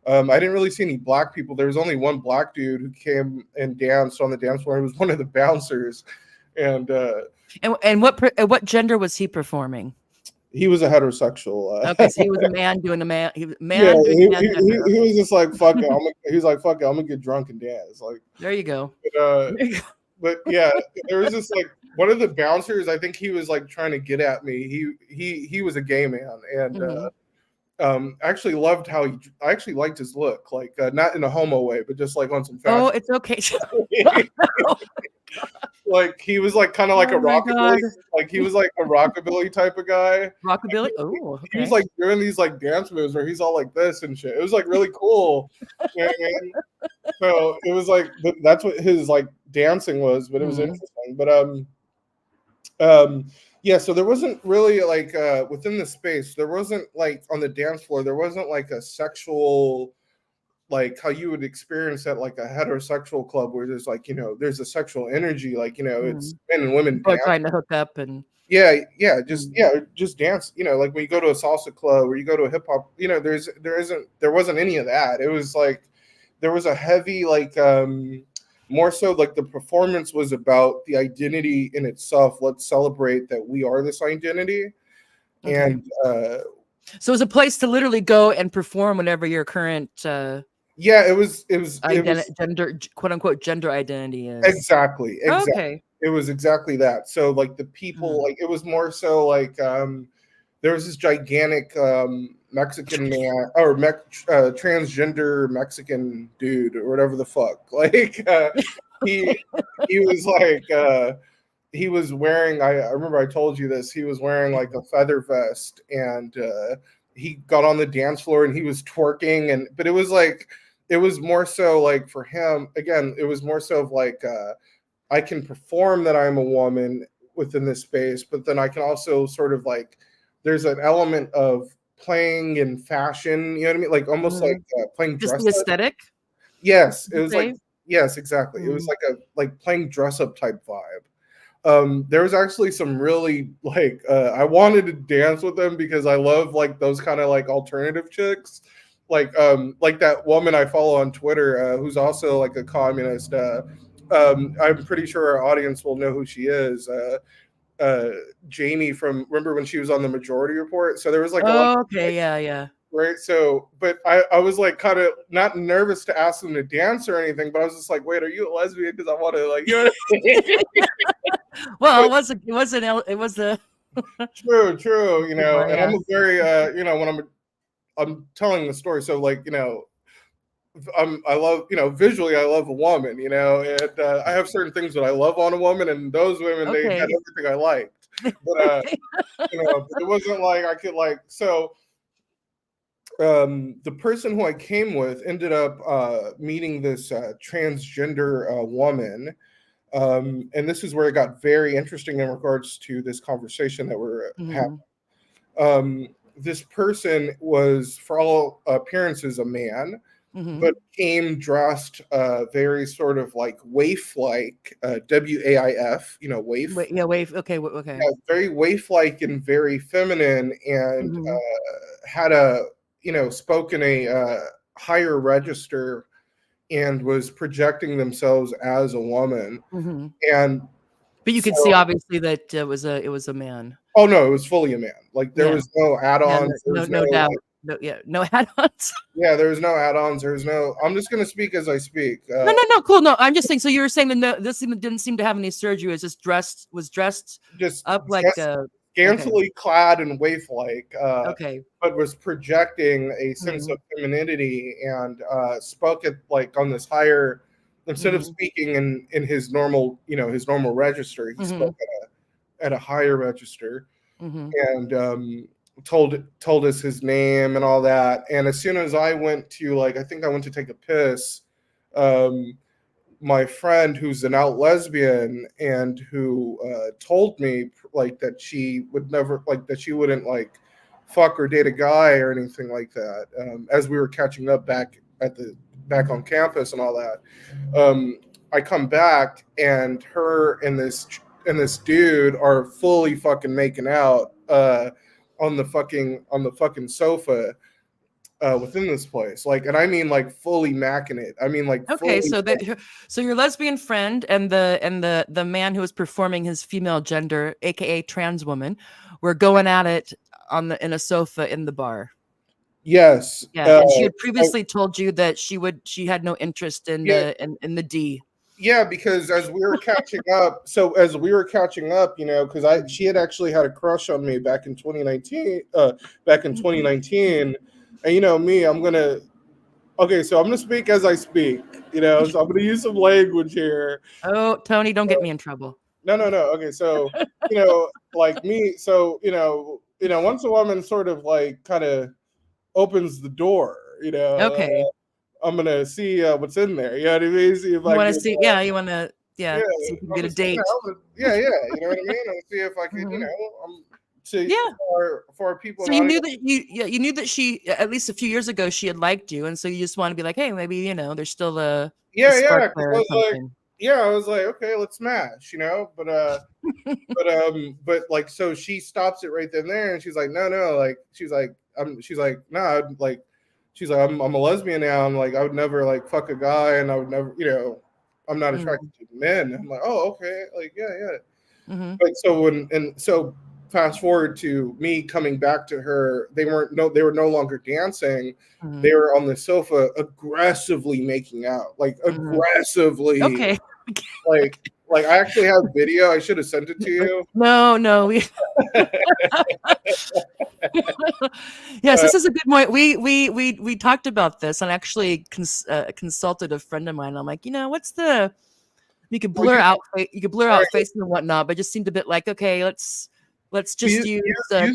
I didn't really see any black people. There was only one black dude who came and danced on the dance floor. He was one of the bouncers, and what gender was he performing? He was a heterosexual. Okay, so he was a man doing a man. He was just like, fuck it. He's like, fuck it. I'm gonna get drunk and dance. Like, there you go. But yeah, there was just like one of the bouncers. I think he was like trying to get at me. He was a gay man, and I actually loved I actually liked his look, like not in a homo way, but just like on some fashion. Oh, it's okay. Like he was like kind of like a rockabilly, like he was like a rockabilly type of guy. Rockabilly? Oh, okay. He was like doing these like dance moves where he's all like this and shit. It was like really cool. So it was like that's what his like dancing was, but it was interesting. But yeah, so there wasn't really like within the space, there wasn't like on the dance floor, there wasn't like a sexual, like how you would experience at like a heterosexual club where there's like, there's a sexual energy, like, it's men and women trying to hook up and just dance, like when you go to a salsa club or you go to a hip hop, there wasn't any of that. It was like there was a heavy like more so like the performance was about the identity in itself. Let's celebrate that we are this identity. And so it was a place to literally go and perform whenever your current it was gender, quote unquote, gender identity is. Exactly. Okay. It was exactly that. So like the people, like it was more so like there was this gigantic Mexican man or transgender Mexican dude or whatever the fuck. Like he was like he was wearing, I remember I told you this, he was wearing like a feather vest, and he got on the dance floor and he was twerking, but it was like, it was more so like for him, again, it was more so of like, I can perform that I'm a woman within this space, but then I can also sort of like, there's an element of playing in fashion, you know what I mean? Like almost like playing dress up. Just the aesthetic? Yes, it was like, yes, exactly. It was like playing dress up type vibe. There was actually some really like I wanted to dance with them because I love like those kind of like alternative chicks, like that woman I follow on Twitter who's also like a communist. I'm pretty sure our audience will know who she is. Jamie from, remember when she was on the Majority Report? So there was like yeah. Right. So, but I was like kind of not nervous to ask them to dance or anything, but I was just like, wait, are you a lesbian? Because I want to like, you know what I mean? Well, it was a true, and I'm a very when I'm telling the story, so like, I love, visually I love a woman, and I have certain things that I love on a woman, and those women, they had everything I liked, but it wasn't like I could like, so the person who I came with ended up meeting this transgender woman. And this is where it got very interesting in regards to this conversation that we're having. This person was, for all appearances, a man, but came dressed very sort of like waif-like, WAIF, waif. Waif. Okay. Yeah, very waif-like and very feminine, and had a spoken a higher register and was projecting themselves as a woman. And but you could see obviously that it was a man. Oh no, it was fully a man. Like there was no add-ons. Yeah, no doubt. No add-ons. Yeah, there was no add-ons. There was no. I'm just gonna speak as I speak. No, cool. No, I'm just saying. So you were saying that this didn't seem to have any surgery. It was dressed up like scantily clad and waif-like. Okay. But was projecting a sense of femininity and spoke at like on this higher. Instead of speaking in his normal, his normal register, he spoke at a higher register, and told us his name and all that. And as soon as I went to I think I went to take a piss, my friend who's an out lesbian and who told me that she would never that she wouldn't fuck or date a guy or anything like that. As we were catching up back on campus and all that, I come back and her and this dude are fully fucking making out on the fucking sofa within this place, and I mean fully macking it. I mean okay, so your lesbian friend and the man who was performing his female gender, aka trans woman, were going at it in a sofa in the bar. Yes. Yeah, and she had previously told you that she had no interest in the D. Yeah, because as we were catching up, because she had actually had a crush on me back in 2019. And me, I'm gonna speak as I speak. So I'm gonna use some language here. Oh, Tony, don't get me in trouble. No. Okay, so me, so once a woman sort of kind of opens the door, okay, I'm gonna see what's in there. You know what I mean? See if you want to see, you want to, see if you can get a date. You know what I mean? And see if I could, for people. So you knew that you knew that she, at least a few years ago, she had liked you, and so you just want to be like, hey, maybe there's still a spark there or something. I was like, okay, let's smash, but so she stops it right then there, and she's like, no, she's like, I'm a lesbian now. I'm like, I would never fuck a guy, and I would never, I'm not attracted to men. I'm like, oh, okay, yeah. But so fast forward to me coming back to her, they were no longer dancing. They were on the sofa aggressively making out, aggressively. Okay. I actually have video. I should have sent it to you. No. Yes, this is a good point. We talked about this, and actually consulted a friend of mine. I'm like, you could blur out faces and whatnot, but it just seemed a bit okay, let's just use Tony.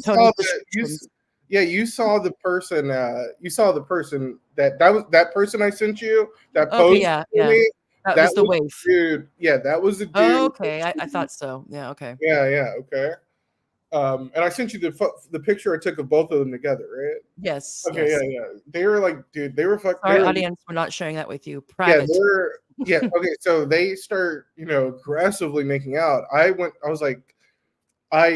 You saw the person. You saw the person that person I sent you. That post. Yeah. That was the wave. Dude. Yeah, that was the dude. Oh, okay. I thought so. Yeah. Okay. Yeah. Okay. And I sent you the picture I took of both of them together, right? Yes. Okay. Yes. Yeah. They were dude. They were fucking. Sorry, audience. We're not sharing that with you. Private. Yeah. Okay. So they start, aggressively making out. I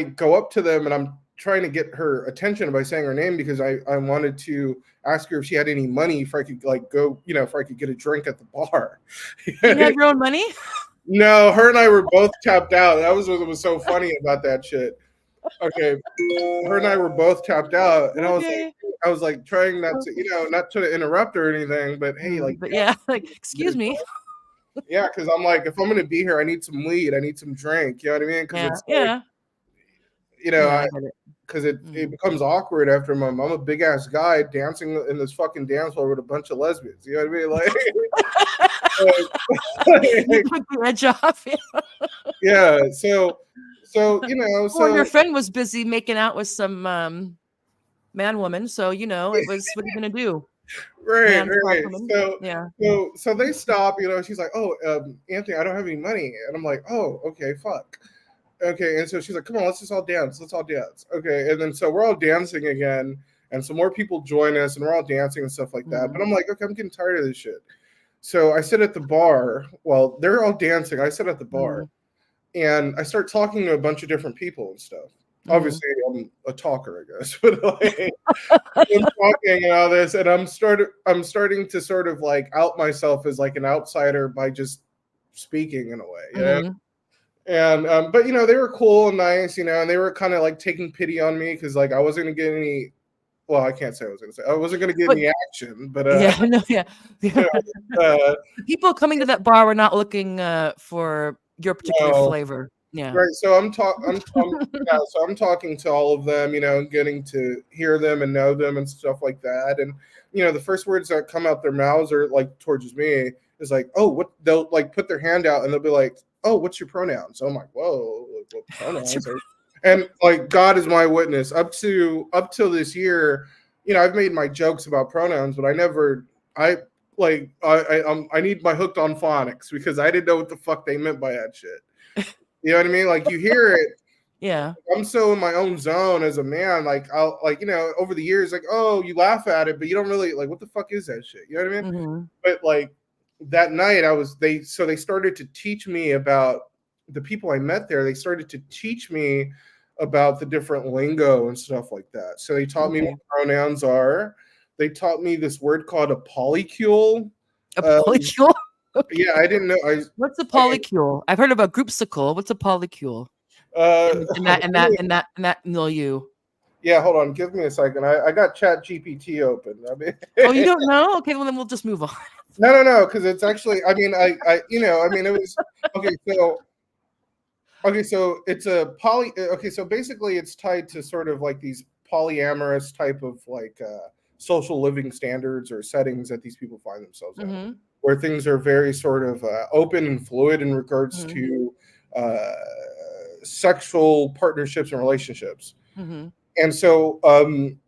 go up to them and I'm trying to get her attention by saying her name because I wanted to ask her if she had any money if I could go, if I could get a drink at the bar. You had your own money? No, her and I were both tapped out. That was what was so funny about that shit. Okay, her and I were both tapped out, and I was trying not to, not to interrupt or anything, but hey, excuse me. Yeah, because I'm if I'm gonna be here, I need some weed, I need some drink. You know what I mean? Because because it becomes awkward after I'm a big ass guy dancing in this fucking dance floor with a bunch of lesbians. You know what I mean? You took the edge off. Yeah. So your friend was busy making out with some man woman. So it was, what are you gonna do? Right. So they stop. She's like, "Oh, Anthony, I don't have any money," and I'm like, "Oh, okay, fuck." Okay, and so she's like, come on, let's just all dance. Let's all dance. Okay, and then so we're all dancing again, and some more people join us, and we're all dancing and stuff like that. But I'm like, okay, I'm getting tired of this shit. So I sit at the bar. Well, they're all dancing. I sit at the bar, and I start talking to a bunch of different people and stuff. Obviously, I'm a talker, I guess. But like, I'm talking and all this, and I'm starting to sort of like out myself as like an outsider by just speaking in a way, you know. And but you know, they were cool and nice, you know, and they were kind of like taking pity on me because like I wasn't gonna get any. Well, I can't say I wasn't gonna get any action, but yeah. you know, People coming to that bar were not looking for your particular flavor. Yeah. Right. So I'm talking to all of them, you know, and getting to hear them and know them and stuff like that. And you know, the first words that come out their mouths are like towards me is like, oh, what? They'll like put their hand out and they'll be like, oh, what's your pronouns? So I'm like, whoa, what pronouns? And like, God is my witness. Up till this year, you know, I've made my jokes about pronouns, but I need my hooked on phonics because I didn't know what the fuck they meant by that shit. You know what I mean? Like you hear it. Yeah. I'm so in my own zone as a man. Like I'll like, you know, over the years, like, oh, you laugh at it, but you don't really like what the fuck is that shit? You know what I mean? But like that night they started to teach me about the people I met there. They started to teach me about the different lingo and stuff like that. So they taught me what pronouns are. They taught me this word called a polycule. A polycule? Okay. Yeah, I didn't know. What's a polycule? I've heard of a groupsicle. What's a polycule? In that milieu. Yeah, hold on. Give me a second. I got Chat GPT open. I mean, oh, you don't know? Okay, well then we'll just move on. No, because it's actually. I mean, it was okay. So it's a poly. Okay, so basically, it's tied to sort of like these polyamorous type of like social living standards or settings that these people find themselves in, where things are very sort of open and fluid in regards to sexual partnerships and relationships. And so I'm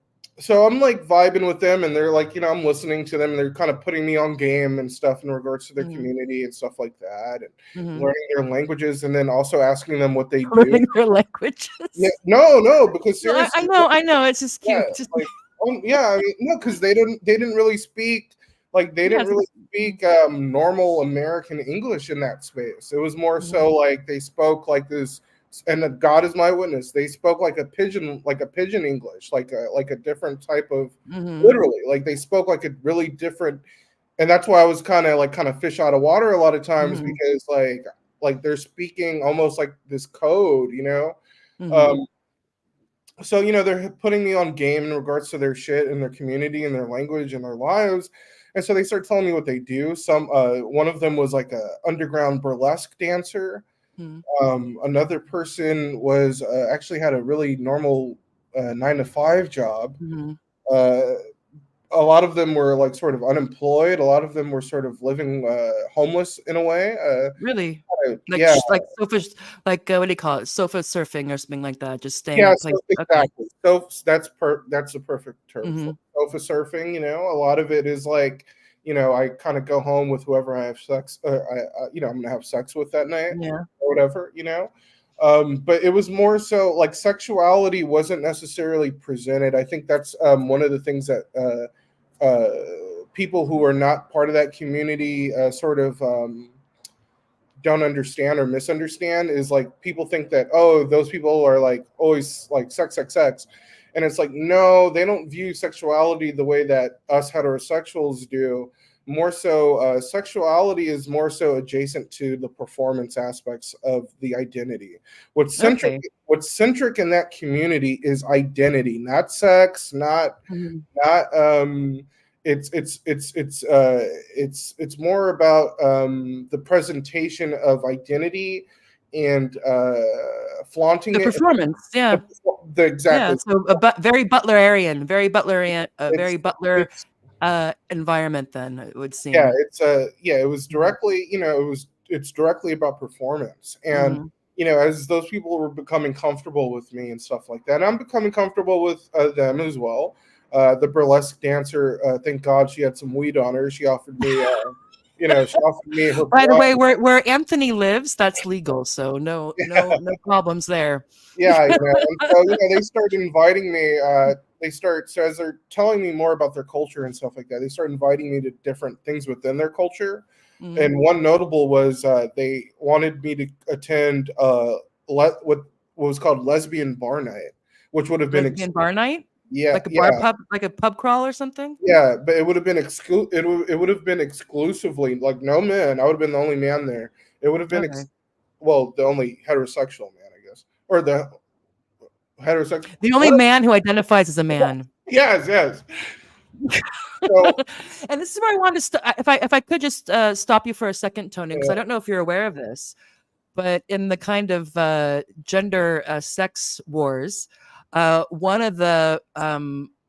like vibing with them, and they're like, you know, I'm listening to them, and they're kind of putting me on game and stuff in regards to their community and stuff like that, and learning their languages, and then also asking them what they do. Learning their languages? Yeah, no, because seriously, I know, it's just cute. Yeah, like, I mean, no, because they didn't really speak. Like they didn't really speak normal American English in that space. It was more so like they spoke like this, and God is my witness. They spoke like a pigeon English, like a different type of literally. Like they spoke like a really different, and that's why I was kind of fish out of water a lot of times because like they're speaking almost like this code, you know. So you know they're putting me on game in regards to their shit and their community and their language and their lives. And so they start telling me what they do. One of them was like a underground burlesque dancer. Another person was actually had a really normal 9-to-5 job. A lot of them were like sort of unemployed. A lot of them were sort of living homeless in a way. Really? Like, yeah. Like sofa, like what do you call it? Sofa surfing or something like that. Just staying. Yeah, in exactly. So that's the perfect term. Sofa surfing. You know, a lot of it is like, you know, I kind of go home with whoever I have sex. I'm gonna have sex with that night, or whatever. You know. But it was more so like sexuality wasn't necessarily presented. I think that's one of the things that people who are not part of that community sort of don't understand or misunderstand is like people think that, oh, those people are like always like sex. And it's like, no, they don't view sexuality the way that us heterosexuals do. More so, sexuality is more so adjacent to the performance aspects of the identity. What's centric in that community is identity, not sex, it's more about the presentation of identity and flaunting the performance. Exactly. So very Butlerian, very Butler environment. Then it would seem. Yeah, it was directly, you know, it's directly about performance, and you know, as those people were becoming comfortable with me and stuff like that, and I'm becoming comfortable with them as well. The burlesque dancer, thank God she had some weed on her. She offered me, she offered me her. By the way, where Anthony lives, that's legal, so no problems there. Yeah, you know, and so you know, they started inviting me. So as they're telling me more about their culture and stuff like that, they start inviting me to different things within their culture. And one notable was they wanted me to attend what was called Lesbian Bar Night, which would have been lesbian bar night, yeah, like a bar pub, like a pub crawl or something. Yeah, but it would have been it would have been exclusively like no men. I would have been the only man there. It would have been Okay. well, the only heterosexual man, I guess, or the heterosexual. The only man who identifies as a man. Yes. So, And this is where I wanted to if I could just stop you for a second, Tony, because I don't know if you're aware of this, but in the kind of gender sex wars, one of the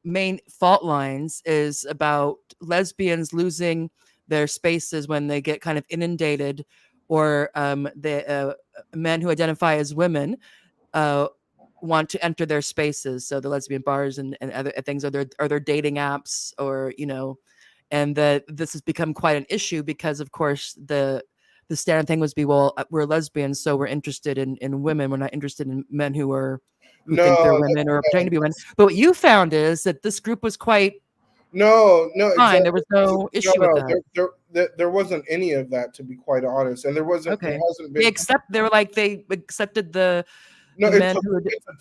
main fault lines is about lesbians losing their spaces when they get kind of inundated, or the men who identify as women want to enter their spaces. So the lesbian bars and other things, are their dating apps, or and that this has become quite an issue because, of course, the standard thing was well, we're lesbians, so we're interested in women. We're not interested in men who think they're women or pretending to be women. But what you found is that this group was quite no, fine. exactly. There was no issue with that. There wasn't any of that, to be quite honest, and there wasn't. Okay. There hasn't been. They accepted the. No, it's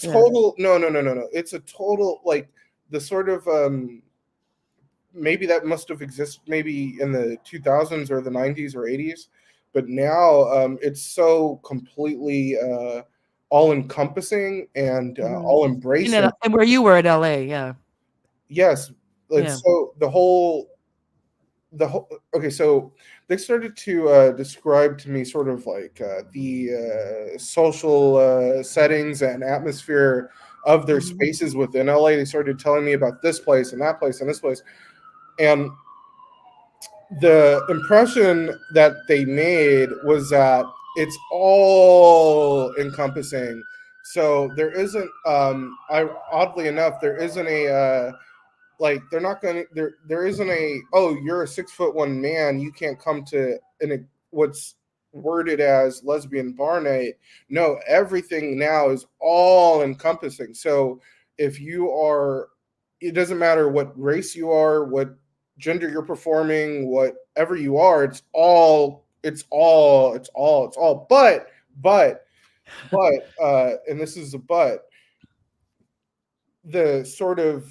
a total. No. It's a total, like, the sort of maybe that must have existed maybe in the 2000s or the 90s or 80s, but now it's so completely all encompassing and all embracing. And where you were at LA, yeah. Yes, so the whole. Okay, so they started to describe to me sort of like the social settings and atmosphere of their spaces within LA. They started telling me about this place and that place and this place, and the impression that they made was that it's all encompassing. So there isn't oddly enough, there isn't a like, they're not going to, there isn't a, oh, you're a 6'1" man, you can't come to what's worded as lesbian bar night. No, everything now is all encompassing. So if you are, it doesn't matter what race you are, what gender you're performing, whatever you are, it's all, but, and this is a but, the sort of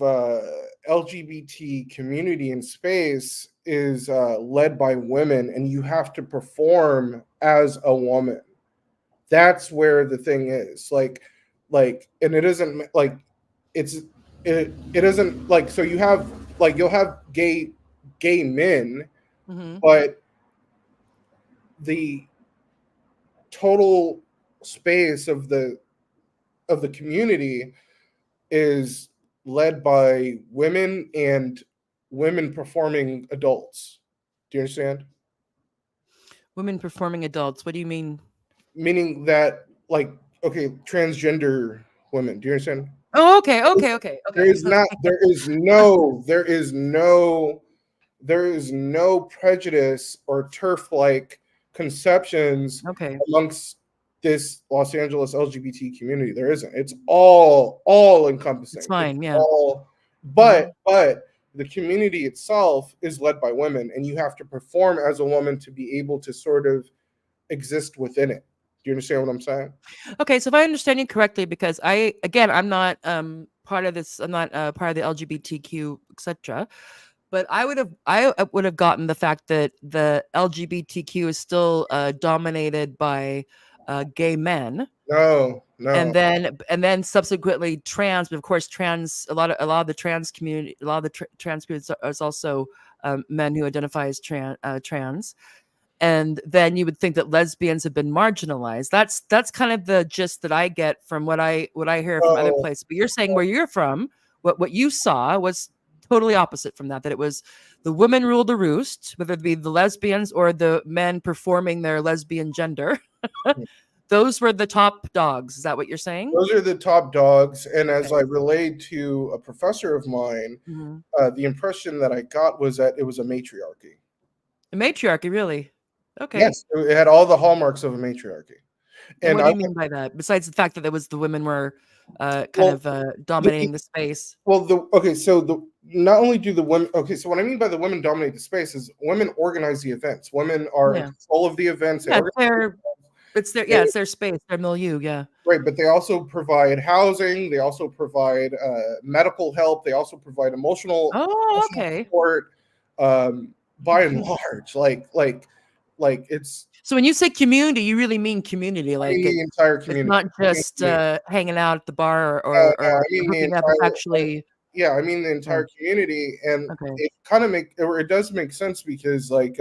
LGBT community in space is led by women, and you have to perform as a woman. That's where the thing is. Like, and it isn't like it isn't like, so you have, like, you'll have gay men, but the total space of the community is led by women and women performing adults. Do you understand? Women performing adults. What do you mean? Meaning that, like, okay, transgender women. Do you understand? Oh, okay. There is no prejudice or turf-like conceptions amongst this Los Angeles LGBT community. There isn't. It's all encompassing. It's fine, yeah. But the community itself is led by women, and you have to perform as a woman to be able to sort of exist within it. Do you understand what I'm saying? Okay, so if I understand you correctly, because I'm not part of this. I'm not part of the LGBTQ, etc. But I would have gotten the fact that the LGBTQ is still dominated by gay men. No. And then subsequently trans, but of course a lot of the trans community, trans community is also men who identify as trans. And then you would think that lesbians have been marginalized. That's kind of the gist that I get from what I hear from other places. But you're saying where you're from, what you saw was totally opposite from that. That it was the women ruled the roost, whether it be the lesbians or the men performing their lesbian gender. Those were the top dogs. Is that what you're saying? Those are the top dogs. And as I relayed to a professor of mine, the impression that I got was that it was a matriarchy. A matriarchy, really? Okay. Yes, it had all the hallmarks of a matriarchy. And what do you mean by that? Besides the fact that the women were dominating the space. Well, not only do the women. Okay, so what I mean by the women dominate the space is women organize the events. Women are in control of the events. Yeah, It's their space, their milieu. Yeah. Right, but they also provide housing. They also provide medical help. They also provide emotional Okay. support. By and large, like it's. So when you say community, you really mean community, I mean the entire community. It's not just hanging out at the bar I or mean the hooking up. entire. It's actually. Yeah, I mean the entire community, and it kind of it does make sense because, like,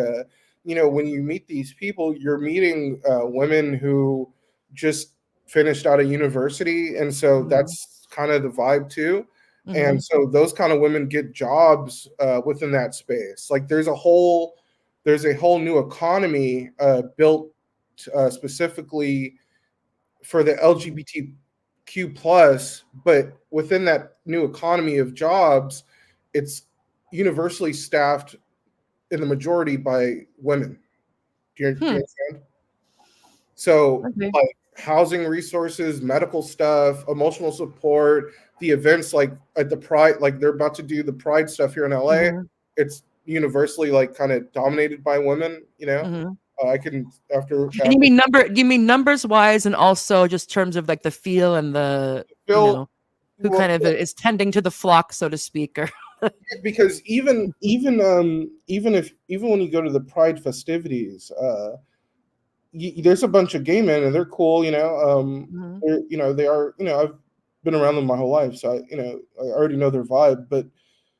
when you meet these people, you're meeting women who just finished out of university, and so that's kind of the vibe too. And so those kind of women get jobs within that space. Like there's a whole new economy built specifically for the LGBTQ plus, but within that new economy of jobs, it's universally staffed in the majority by women. Do you understand? So like housing resources, medical stuff, emotional support, the events like at the Pride, like they're about to do the Pride stuff here in LA. It's universally like kind of dominated by women, I can after do you mean numbers wise and also just terms of like the feel and the who kind of is tending to the flock, so to speak, or because even when you go to the Pride festivities, there's a bunch of gay men and they're cool, they are, I've been around them my whole life, so I already know their vibe, but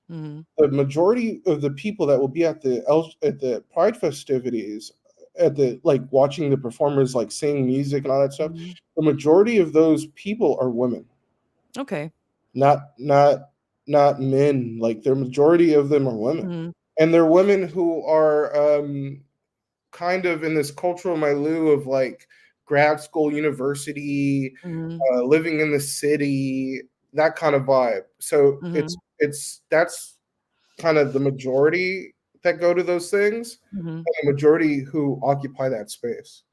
the majority of the people that will be at the Pride festivities, at the like watching the performers like sing music and all that stuff, the majority of those people are women. Okay. Not men. Like the majority of them are women, and they're women who are kind of in this cultural milieu of like grad school, university, living in the city, that kind of vibe. So that's kind of the majority that go to those things, and the majority who occupy that space.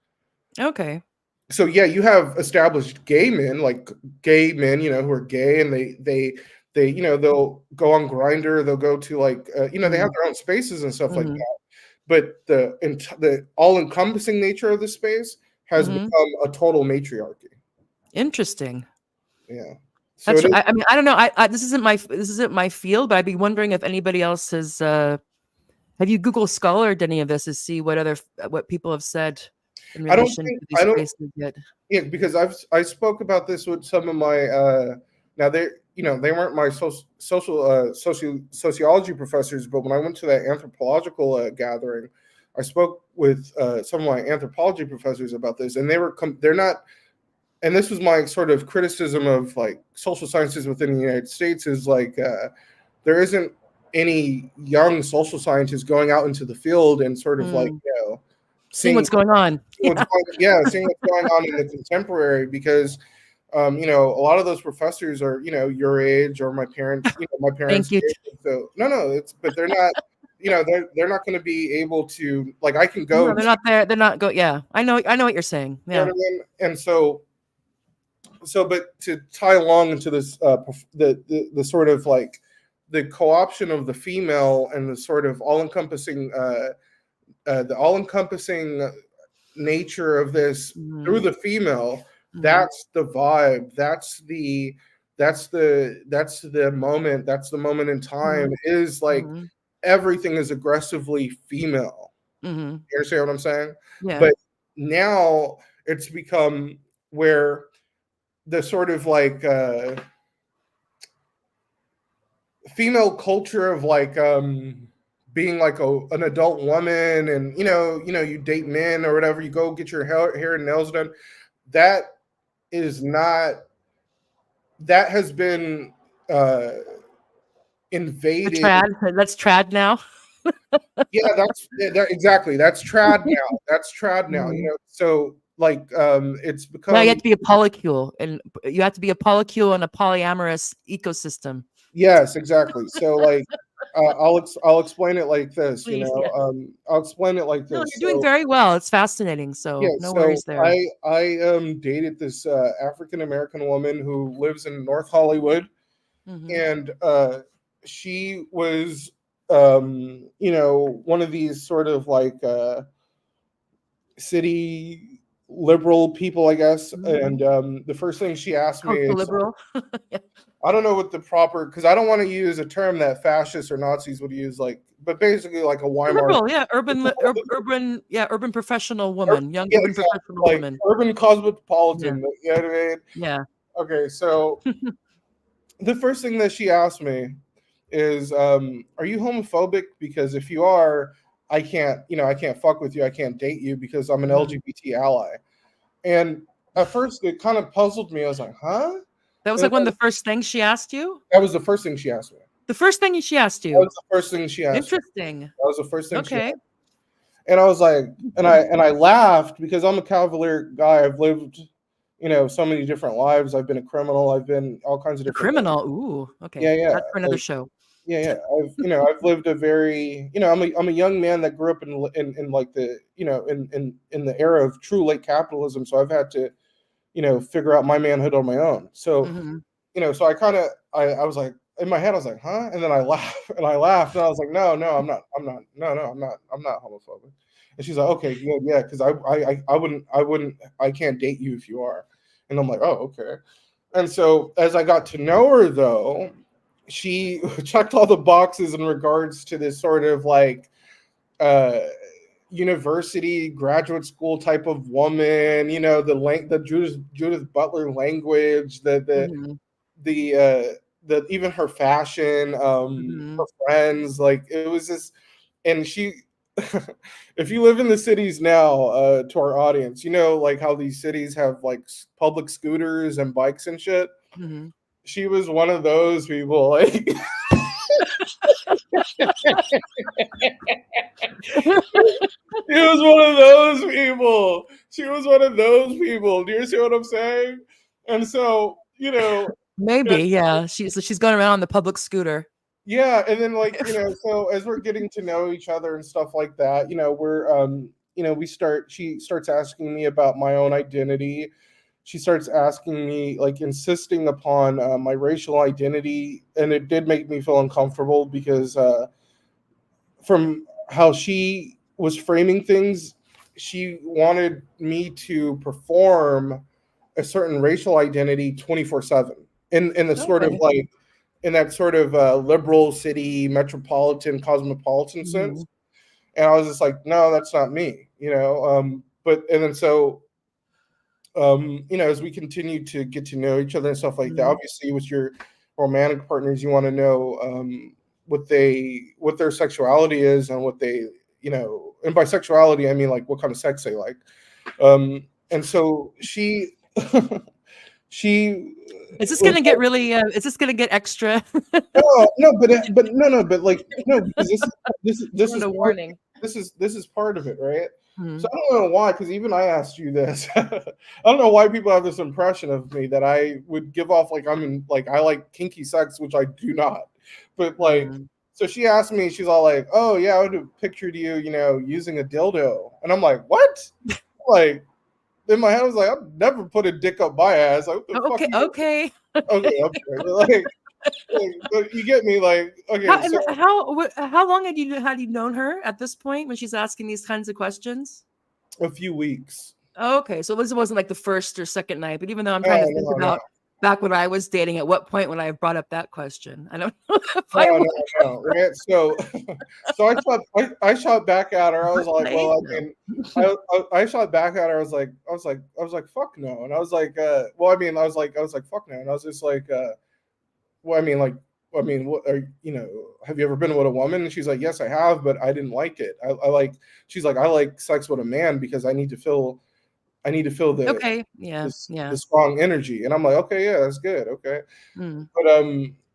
Okay. So yeah, you have established gay men, like gay men, who are gay, and they they'll go on Grindr, they'll go to like they have their own spaces and stuff like that. But the all-encompassing nature of the space has become a total matriarchy. Interesting. Yeah. So I mean, I don't know. This isn't my field, but I'd be wondering if anybody else has. Have you Google Scholared any of this to see what people have said in relation to these spaces yet? Yeah, because I spoke about this with some of my now they weren't my sociology professors, but when I went to that anthropological gathering, I spoke with some of my anthropology professors about this, and they're not. And this was my sort of criticism of like social sciences within the United States is like there isn't any young social scientists going out into the field and sort of like seeing what's going on. Seeing what's going on in the contemporary, because a lot of those professors are your age or my parents my parents' age. So but they're not they're not going to be able to, like, I can go. No, they're not there. They're not go. Yeah, I know what you're saying. Yeah. You know what I mean? And so but to tie along into this the sort of like the co-option of the female and the sort of all-encompassing nature of this through the female, that's the vibe, that's the moment, that's the moment in time, is like everything is aggressively female. You understand what I'm saying? Yeah. But now it's become where the sort of like female culture of like being like an adult woman, and you date men or whatever, you go get your hair and nails done, that has been invaded. That's trad now. Exactly, that's trad now. So like it's become, now you have to be a polycule, and you have to be a polycule in a polyamorous ecosystem. Yes, exactly. So like I'll explain it like this. Please, I'll explain it like this. No, you're doing very well. It's fascinating. So no worries there. I dated this African American woman who lives in North Hollywood, and she was one of these sort of like city liberal people, I guess. And the first thing she asked me is, liberal. Yeah. I don't know what the proper, because I don't want to use a term that fascists or Nazis would use, like, but basically like a Weimar. Liberal, yeah, urban professional woman, young Yeah, urban exactly. professional Like woman. urban cosmopolitan. You know what I mean? Yeah. Okay, so the first thing that she asked me is, are you homophobic? Because if you are, I can't fuck with you. I can't date you because I'm an LGBT ally. And at first it kind of puzzled me. I was like, huh? That was And like one of the first things she asked you? that was the first thing she asked me. The first thing she asked That you? was the first thing she asked me. Interesting. That was the first thing she Okay. asked me. And I was like, and I laughed because I'm a cavalier guy. I've lived, so many different lives. I've been a criminal. I've been all kinds of different things. Criminal. Ooh, okay. Yeah. That's for another Like, show. yeah. I've lived a very, I'm a young man that grew up in like the, in the era of true late capitalism. So I've had to, figure out my manhood on my own. So, so I was like, in my head, I was like, huh? And then I laughed and I was like, no, I'm not homophobic. And she's like, okay, good, yeah, because I can't date you if you are. And I'm like, oh, okay. And so as I got to know her, though, she checked all the boxes in regards to this sort of like university, graduate school type of woman, the Judith Butler language, the even her fashion, her friends, like it was just, and she, if you live in the cities now, to our audience, like how these cities have like public scooters and bikes and shit. She was one of those people, like. She was one of those people. Do you see what I'm saying? And so, maybe, yeah. She's going around on the public scooter. Yeah, and then like, so as we're getting to know each other and stuff like that, she starts asking me about my own identity. She starts asking me, like, insisting upon my racial identity, and it did make me feel uncomfortable because from how she was framing things, she wanted me to perform a certain racial identity 24/7 in the sort of like in that sort of liberal city metropolitan cosmopolitan sense. And I was just like, no, that's not me, but and then so as we continue to get to know each other and stuff like that, obviously with your romantic partners, you want to know what their sexuality is and what they, and by sexuality, I mean like what kind of sex they like. And so she is this gonna get really is this gonna get extra? but like, no, because this is a warning. This is part of it, right? So I don't know why, because even I asked you this. I don't know why people have this impression of me that I would give off like I like kinky sex, which I do not. But like, so she asked me, she's all like, "Oh yeah, I would have pictured you, using a dildo," and I'm like, "What?" Like, in my head, I was like, "I've never put a dick up my ass." Like, what the fuck? Okay. Like, but you get me, like, okay. How long had you known her at this point when she's asking these kinds of questions? A few weeks. Okay, so this wasn't like the first or second night, but even though I'm trying to think about back when I was dating, at what point when I brought up that question, I don't know. No, right? So I shot back at her. I was like, well, I mean, I shot back at her. I was like, fuck no, and I was like, well, I mean, I was like, fuck no, and I was just like, well, I mean, what are have you ever been with a woman? And she's like, yes, I have, but I didn't like it. She's like, I like sex with a man because I need to feel the the strong energy. And I'm like, okay, yeah, that's good. Okay.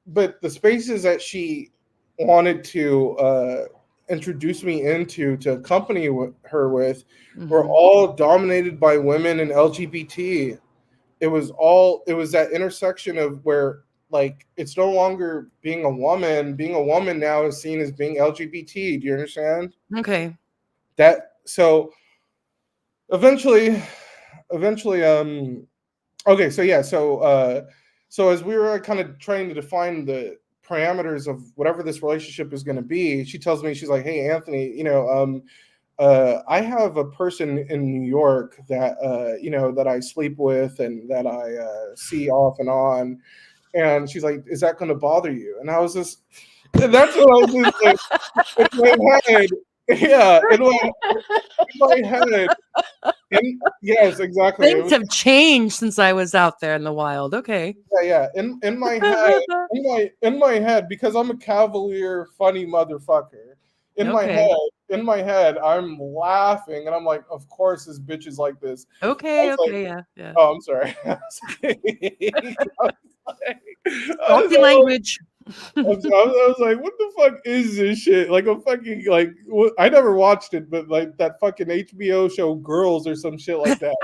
But the spaces that she wanted to introduce me into, to accompany her with, were all dominated by women and LGBT. It was that intersection of where, like, it's no longer being a woman. Being a woman now is seen as being LGBT. Do you understand? Okay. So eventually, okay, so yeah, so as we were kind of trying to define the parameters of whatever this relationship is going to be, she tells me, she's like, hey, Anthony, I have a person in New York that that I sleep with and that I see off and on, and she's like, "Is that going to bother you?" And I was just, and that's what I was just like in my head, yeah, in my head, yes, exactly. It Things was, have changed since I was out there in the wild. Okay. yeah. In my head, in my head, because I'm a cavalier, funny motherfucker. Okay. In my head, I'm laughing, and I'm like, "Of course, this bitch is like this." I Okay. was like, Okay. Yeah. Yeah. "Oh, I'm sorry." Salty language. I was like, "What the fuck is this shit?" Like a fucking like. I never watched it, but like that fucking HBO show Girls or some shit like that.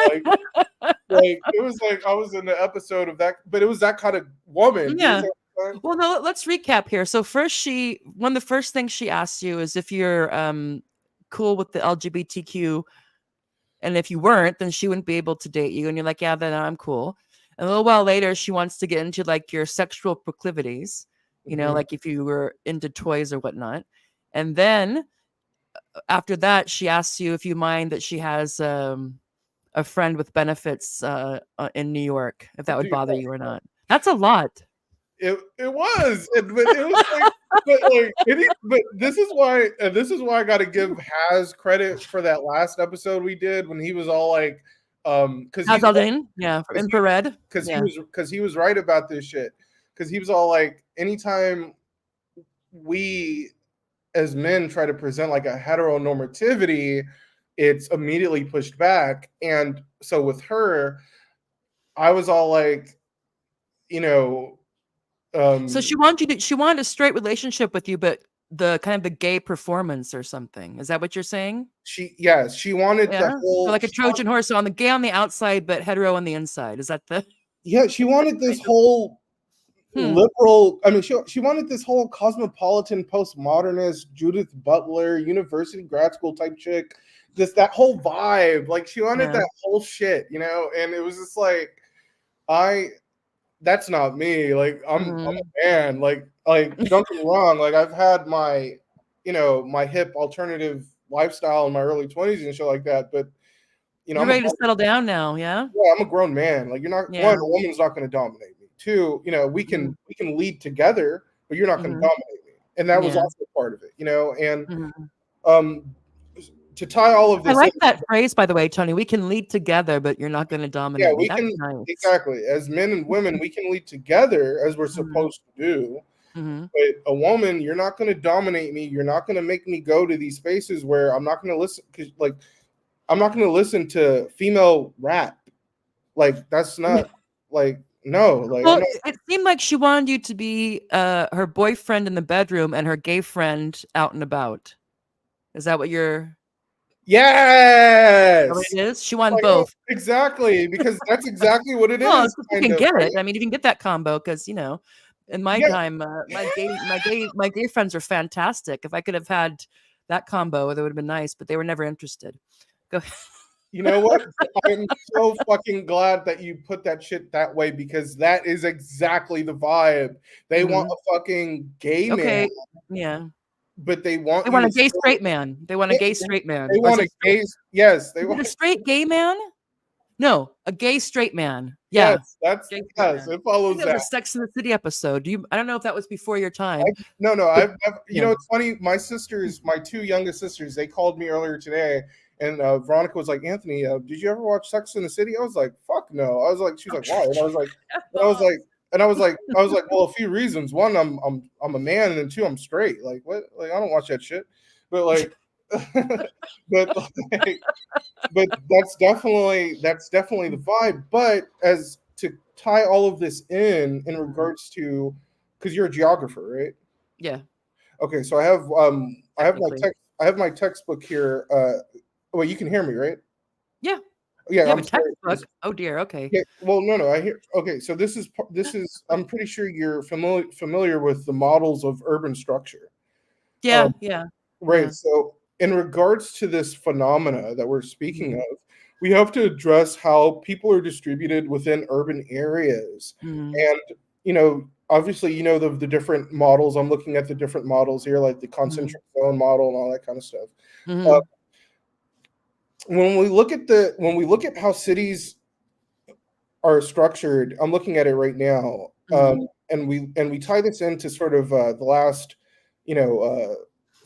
Like it was like I was in the episode of that, but it was that kind of woman. Yeah. You know what I'm saying? Well, no, let's recap here. So first one of the first things she asked you is if you're cool with the LGBTQ, and if you weren't, then she wouldn't be able to date you. And you're like, yeah, then I'm cool. And a little while later, she wants to get into like your sexual proclivities, Mhm. like if you were into toys or whatnot. And then after that, she asks you if you mind that she has a friend with benefits in New York, if that would Dude, bother you or not. That's a lot. it was, but it was like, but this is why, I got to give Haz credit for that last episode we did when he was all like, because he's Hazaldin, yeah, for infrared. Yeah. because he was right about this shit, because he was all like, anytime we as men try to present like a heteronormativity, it's immediately pushed back. And so with her, I was all like, So she wanted a straight relationship with you, but the kind of the gay performance or something. Is that what you're saying? she wanted Yeah. the whole, So like a Trojan horse on the gay on the outside, but hetero on the inside. Is that the she wanted this whole liberal, I mean, she wanted this whole cosmopolitan postmodernist Judith Butler university grad school type chick, that whole vibe. Like she wanted that whole shit, and it was just like, that's not me. Like I'm a man. Like don't get me wrong. Like I've had my, my hip alternative lifestyle in my early 20s and shit like that. But you're ready to settle down now, yeah? Yeah, I'm a grown man. Like you're not, one, a woman's not going to dominate me. Two, we can lead together, but you're not going to dominate me. And that was also part of it, and to tie all of this, I like that phrase, by the way, Tony. We can lead together, but you're not going to dominate. Yeah, we That's can, nice. exactly. As men and women, we can lead together as we're supposed to do. But a woman, you're not going to dominate me. You're not going to make me go to these spaces where I'm not going to listen, because I'm not going to listen to female rap. Like that's not like, no. Like, well, it seemed like she wanted you to be her boyfriend in the bedroom and her gay friend out and about. Is that what you're? Yes, what it is. She wanted both. Exactly, because that's exactly what it well, is. You can get it. I mean, you can get that combo because in my time, my gay friends are fantastic. If I could have had that combo, that would have been nice. But they were never interested. Go ahead. You know what? I'm so fucking glad that you put that shit that way, because that is exactly the vibe. They want a fucking gay man. Yeah. But they want a gay straight man. They want a gay straight man. They want a gay, yes. They want a straight gay man. No, a gay straight man. Yeah, yes, it follows that. It was a Sex in the City episode. I don't know if that was before your time. I've you know, it's funny. My sisters, my two youngest sisters, they called me earlier today, and Veronica was like, "Anthony, did you ever watch Sex in the City?" I was like, "Fuck no." I was like, she's like, "Why?" And I was like, well, a few reasons. One, I'm a man, and then two, I'm straight. Like what? Like I don't watch that shit. But like, but that's definitely the vibe. But as to tie all of this in regards to, because you're a geographer, right? Yeah. Okay, so I have my textbook here. Well, you can hear me, right? Yeah. Yeah, you have a textbook. Oh dear. Okay. Yeah, well, no. I hear. Okay, so this is. I'm pretty sure you're familiar with the models of urban structure. Yeah. Right. Yeah. So, in regards to this phenomena that we're speaking of, we have to address how people are distributed within urban areas, and obviously, the different models. I'm looking at the different models here, like the concentric zone model and all that kind of stuff. when we look at how cities are structured, I'm looking at it right now, and we tie this into sort of the last,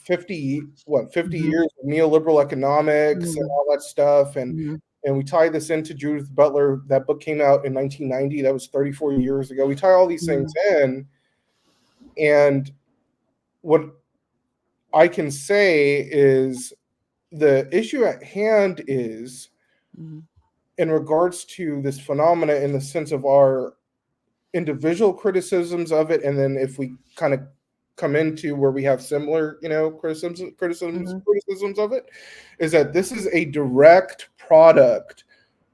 50 years of neoliberal economics and all that stuff, and we tie this into Judith Butler. That book came out in 1990. That was 34 years ago. We tie all these things in, and what I can say is the issue at hand is in regards to this phenomena in the sense of our individual criticisms of it, and then if we kind of come into where we have similar, criticisms of it, is that this is a direct product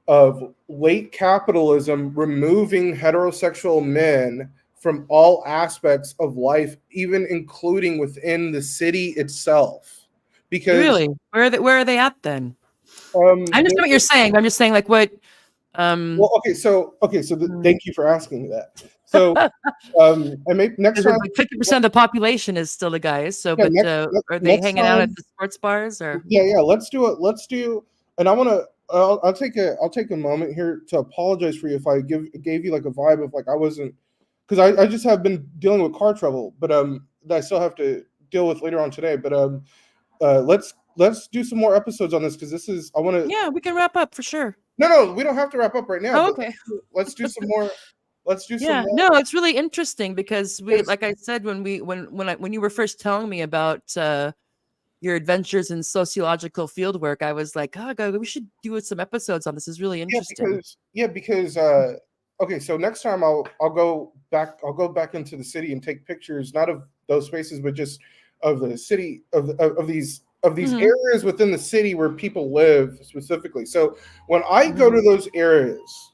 of late capitalism removing heterosexual men from all aspects of life, even including within the city itself. Because really, where are they at then? I understand what you're saying. I'm just saying, like, what? Well, thank you for asking me that. So, I may next time. Like 50% of the population is still the guys. So, but are they hanging out at the sports bars or? Yeah. Let's do it. And I want to. I'll take a moment here to apologize for you if I gave you like a vibe of like I wasn't, because I just have been dealing with car trouble, but that I still have to deal with later on today. But let's do some more episodes on this, because this is I want to. Yeah, we can wrap up for sure. No, we don't have to wrap up right now. Oh, okay. Let's do some more. Yeah, no, it's really interesting because like I said, when you were first telling me about your adventures in sociological field work, I was like, oh God, we should do some episodes on this. Is really interesting. Because okay, so next time I'll go back into the city and take pictures, not of those spaces, but just of the city of these areas within the city where people live specifically. So when I go to those areas,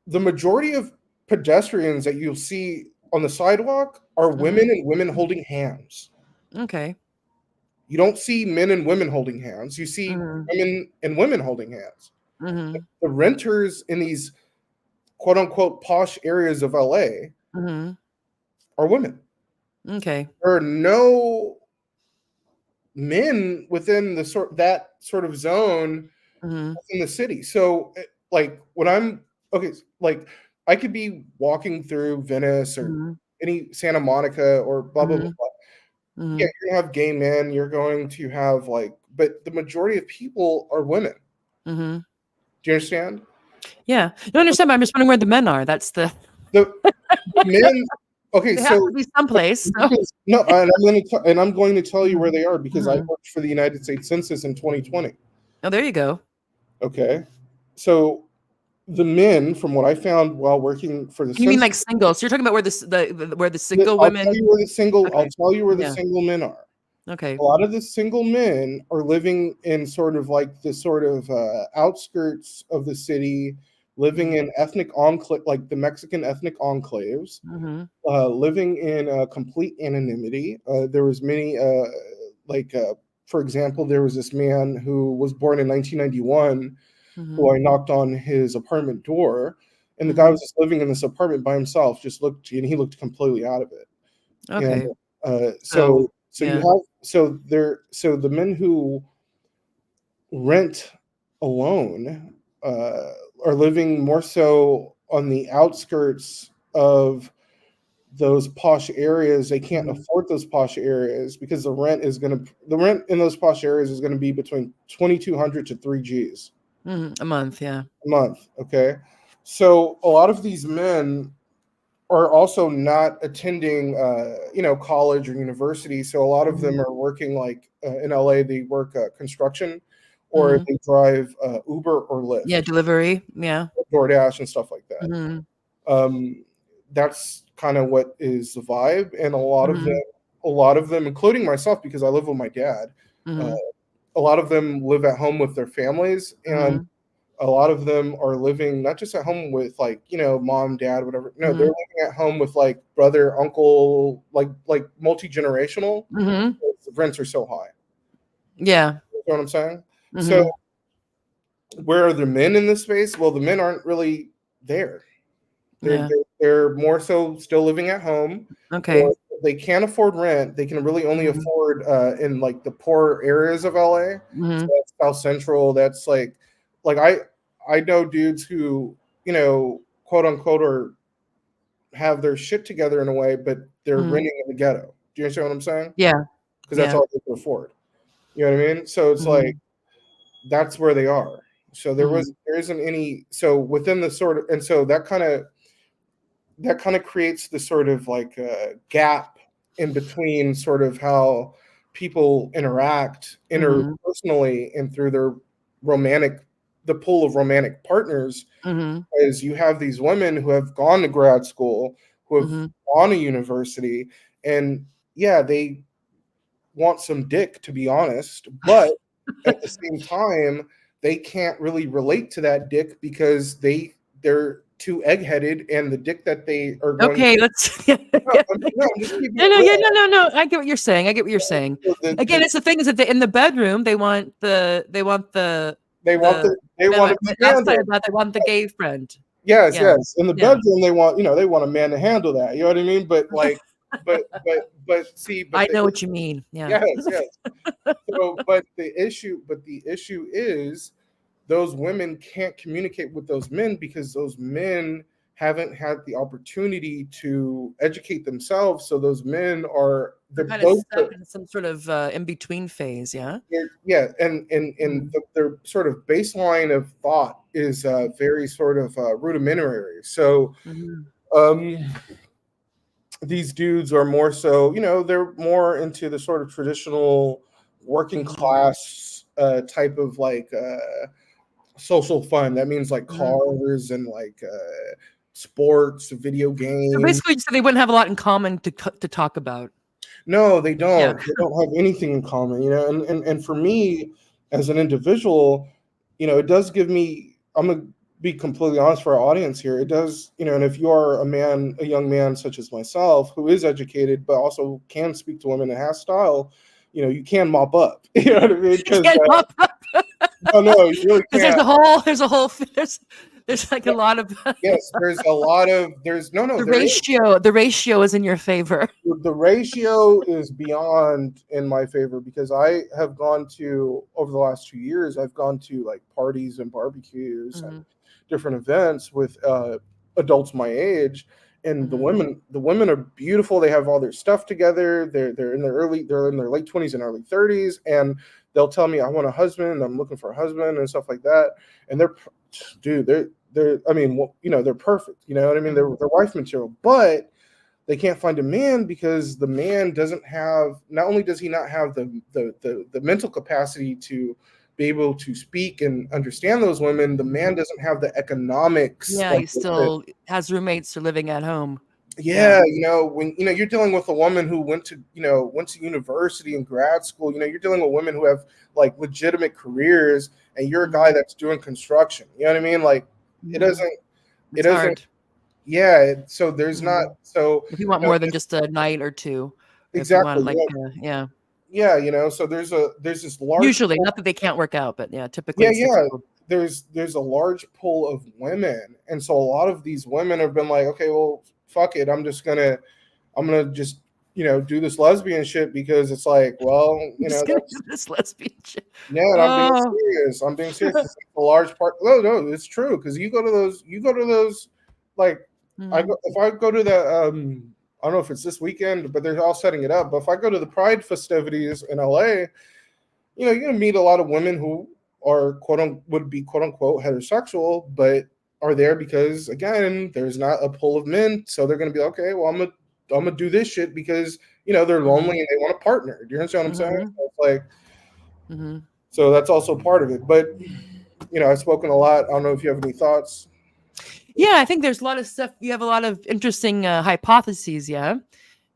the majority of pedestrians that you'll see on the sidewalk are women and women holding hands. Okay. You don't see men and women holding hands. You see women and women holding hands. The renters in these quote unquote posh areas of LA are women. Okay. There are no men within that sort of zone in the city. So like when I'm like I could be walking through Venice or any Santa Monica or blah blah blah. Yeah, you're gonna have gay men, you're going to have but the majority of people are women. Do you understand? Yeah, you understand, but I'm just wondering where the men are. That's the men. Okay, they so have to be someplace. So. No, and I'm going to tell you where they are, because I worked for the United States Census in 2020. Oh, there you go. Okay, so the men, from what I found while working for the you mean like single? So you're talking about where the single women? I'll tell you where the single men are. Okay. A lot of the single men are living in sort of like the sort of outskirts of the city, living in ethnic enclave, like the Mexican ethnic enclaves, living in complete anonymity. There was many, for example, there was this man who was born in 1991, who I knocked on his apartment door, and the guy was just living in this apartment by himself. And he looked completely out of it. Okay. And the men who rent alone are living more so on the outskirts of those posh areas. They can't afford those posh areas because the rent in those posh areas is going to be between 2,200 to 3 G's a month. Yeah, a month. Okay, so a lot of these men are also not attending college or university, so a lot of them are working in LA. They work construction, or they drive Uber or Lyft. Yeah, delivery. Yeah, DoorDash and stuff like that. That's kind of what is the vibe, and a lot of them, including myself, because I live with my dad. A lot of them live at home with their families, and a lot of them are living not just at home with mom, dad, whatever. No, they're living at home with brother, uncle, like multi-generational. The rents are so high. Yeah, you know what I'm saying. So where are the men in this space? Well, the men aren't really there. They're more so still living at home. Okay. Or they can't afford rent. They can really only afford in like the poor areas of LA. So that's South Central. That's like I know dudes who, you know, quote unquote, are have their shit together in a way, but they're renting in the ghetto. Do you understand what I'm saying? Yeah. Because that's all they can afford. You know what I mean? So it's like that's where they are. So there isn't any. So within the sort of, and so that kind of creates the sort of like gap in between sort of how people interact interpersonally and through their the pool of romantic partners. Is you have these women who have gone to grad school, who have gone to university, and yeah, they want some dick, to be honest, but at the same time, they can't really relate to that dick because they're too egg-headed, and the dick that they are going let's no, no, I get what you're saying. Again, it's the thing is that in the bedroom they want the outside of that they want the gay friend. Yes. In the bedroom they want a man to handle that. You know what I mean? But like but I know what you mean. Yeah. Yes. So but the issue is those women can't communicate with those men because those men haven't had the opportunity to educate themselves. So those men are they're kind of stuck in some sort of in between phase. Yeah. And their sort of baseline of thought is very sort of rudimentary. So these dudes are more so, they're more into the sort of traditional working class type of like social fun. That means like cars and like sports, video games. So basically, so they wouldn't have a lot in common to talk about. No, they don't. Yeah. They don't have anything in common, and for me as an individual, it does give me, I'm going to be completely honest for our audience here. It does, and if you are a young man such as myself who is educated, but also can speak to women and has style, you can mop up. You know what I mean? Because no, you really can't. There's like a lot of the ratio is in your favor. The ratio is beyond in my favor because I have gone to, over the last 2 years, I've gone to like parties and barbecues and different events with adults my age, and the women are beautiful. They have all their stuff together. They're in their late 20s and early 30s, and they'll tell me, I want a husband, I'm looking for a husband and stuff like that. And they're perfect. You know what I mean? They're wife material, but they can't find a man because the man doesn't have, not only does he not have the mental capacity to be able to speak and understand those women, the man doesn't have the economics. Yeah, he still has roommates or living at home. Yeah, when you're dealing with a woman who went to university and grad school, you're dealing with women who have like legitimate careers, and you're a guy that's doing construction. You know what I mean? Like it doesn't. Hard. Yeah. So there's not. So if you want more than just a night or two, exactly. Yeah. So there's this large. Usually, not that they can't work out, but yeah, typically. Yeah. There's a large pool of women, and so a lot of these women have been like, okay, well, fuck it, I'm gonna just do this lesbian shit because it's like, well, this lesbian shit. Yeah, and I'm being serious. It's like a large part. No, it's true because you go to those like if I go to the I don't know if it's this weekend, but they're all setting it up. But if I go to the Pride festivities in LA, you're gonna meet a lot of women who are would be quote unquote heterosexual, but are there because again there's not a pool of men, so they're gonna be okay. Well, I'm gonna do this shit because they're lonely and they want a partner. Do you understand what I'm saying? So it's like, so that's also part of it. But I've spoken a lot. I don't know if you have any thoughts. Yeah, I think there's a lot of stuff. You have a lot of interesting hypotheses. Yeah.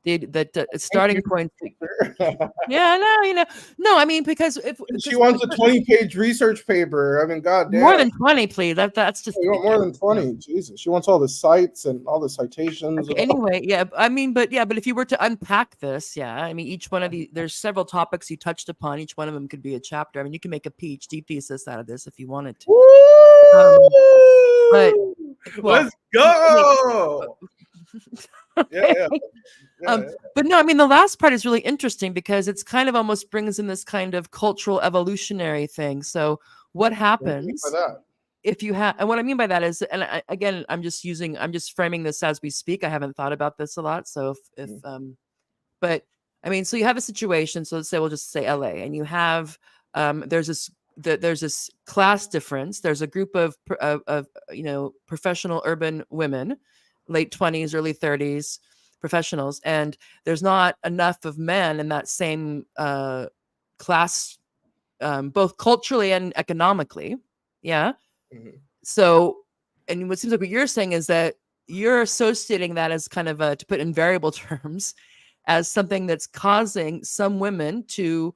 The starting point. Yeah, no. I mean, because if she wants a 20-page research paper, I mean, goddamn. More than 20, please. That's just. You want more than 20. Jesus, she wants all the sites and all the citations. Okay, anyway, yeah. I mean, but if you were to unpack this, I mean, each one of there's several topics you touched upon. Each one of them could be a chapter. I mean, you can make a PhD thesis out of this if you wanted to. Let's go. Yeah. But no, I mean, the last part is really interesting because it's kind of almost brings in this kind of cultural evolutionary thing. So what What do you mean by happens that? if you have, and what I mean by that is, and again, I'm just framing this as we speak. I haven't thought about this a lot. So but I mean, so you have a situation. So let's say, we'll just say LA, and you have, there's this class difference. There's a group of professional urban women, late 20s, early 30s professionals, and there's not enough of men in that same class, both culturally and economically. Yeah. Mhm. So, and what seems like what you're saying is that you're associating that as kind of to put in variable terms, as something that's causing some women to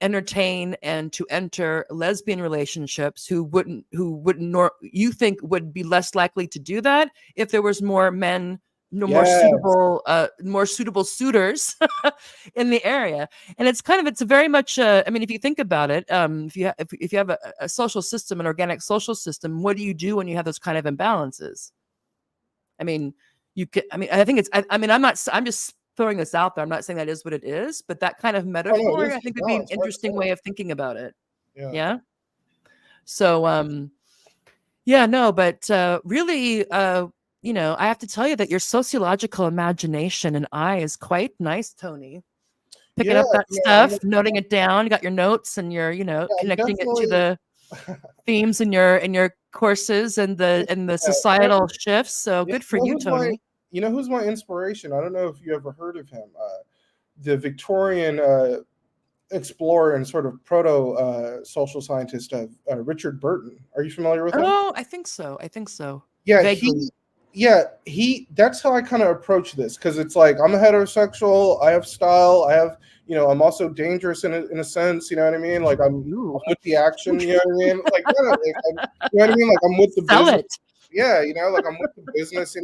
entertain and to enter lesbian relationships who wouldn't you think would be less likely to do that if there was more men, more suitable suitors in the area. And it's very much I mean, if you think about it, if you have a social system, an organic social system, what do you do when you have those kind of imbalances? I mean, I think I'm just throwing this out there. I'm not saying that is what it is, but that kind of metaphor, I think, would be an interesting way of thinking about it. Yeah. So, but really, I have to tell you that your sociological imagination and eye is quite nice, Tony. Picking up that stuff, noting it down. You got your notes, and you're, connecting it to the themes in your courses and the societal shifts. So good for you, Tony. You know who's my inspiration? I don't know if you ever heard of him. The Victorian explorer and sort of proto social scientist, Richard Burton. Are you familiar with him? Oh, I think so. Yeah, that's how I kind of approach this, because it's like, I'm a heterosexual, I have style, I have, I'm also dangerous in a sense, you know what I mean? Like, I'm with the action, you know what I mean? Like, you know what I mean? Like, I'm with the business. Yeah, like, I'm with the business,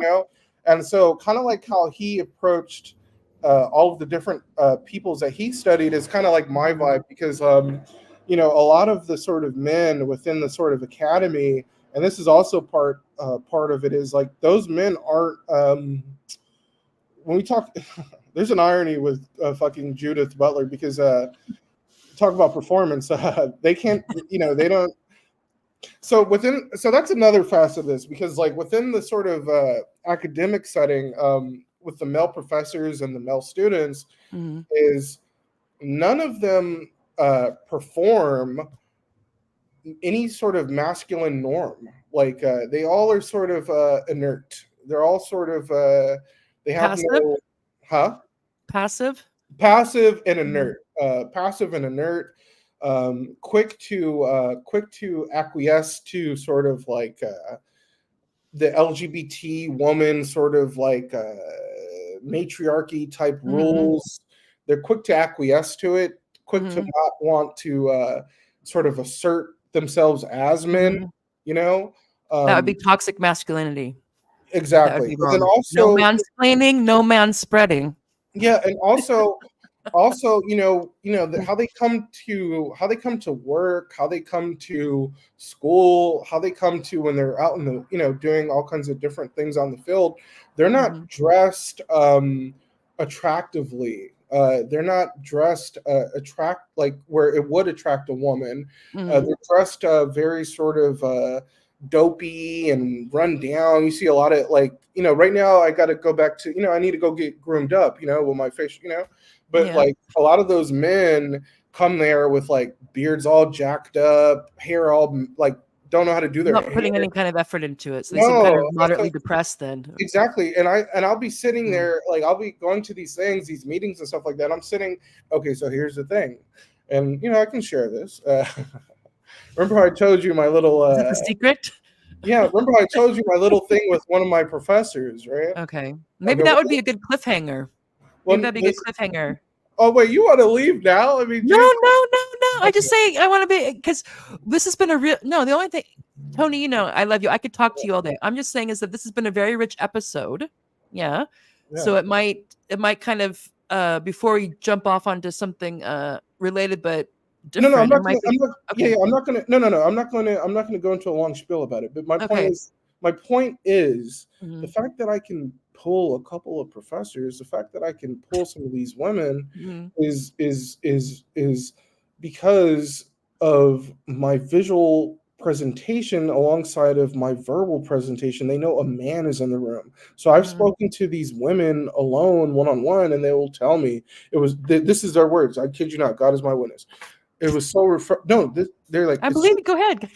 And so kind of like how he approached all of the different peoples that he studied is kind of like my vibe, because, a lot of the sort of men within the sort of academy, and this is also part of it, is like, those men aren't, when we talk, there's an irony with fucking Judith Butler, because talk about performance, they can't, they don't. So that's another facet of this, because like within the sort of academic setting, with the male professors and the male students, is none of them perform any sort of masculine norm. Like they all are sort of inert. They're all sort of they have passive and inert. Passive and inert. Quick to acquiesce to sort of like the LGBT woman sort of like matriarchy type rules. They're quick to acquiesce to it, quick to not want to sort of assert themselves as men, that would be toxic masculinity. Exactly. And then also, no mansplaining, no manspreading. Yeah, and also how they come to work, how they come to school, how they come to when they're out in the doing all kinds of different things on the field. They're not dressed attractively. They're not dressed like where it would attract a woman. They're dressed very sort of dopey and run down. You see a lot of like, right now I got to go back to, I need to go get groomed up, with my face, but like a lot of those men come there with like beards all jacked up, hair all like, don't know how to do their not putting any kind of effort into it. So they seem kind of moderately depressed then. Exactly. And I'll be sitting there, like I'll be going to these things, these meetings and stuff like that. I'm sitting, okay, so here's the thing. And I can share this. Remember how I told you my little is it the secret? Yeah, remember how I told you my little thing with one of my professors, right? Okay. Maybe that would be a good cliffhanger. Maybe that'd be a good cliffhanger. Oh wait, you want to leave now? I mean, no. I just say I want to be, because this has been the only thing, Tony, I love you. I could talk to you all day. I'm just saying is that this has been a very rich episode. Yeah. So it might kind of before we jump off onto something related but different. I'm not gonna go into a long spiel about it. But my point is, my point is Mhm. the fact that I can pull a couple of professors, the fact that I can pull some of these women Mhm. is because of my visual presentation alongside of my verbal presentation. They know a man is in the room. So I've Mhm. spoken to these women alone, one-on-one, and they will tell me it was this is their words. I kid you not. God is my witness. It was so they're like I believe it. Go ahead.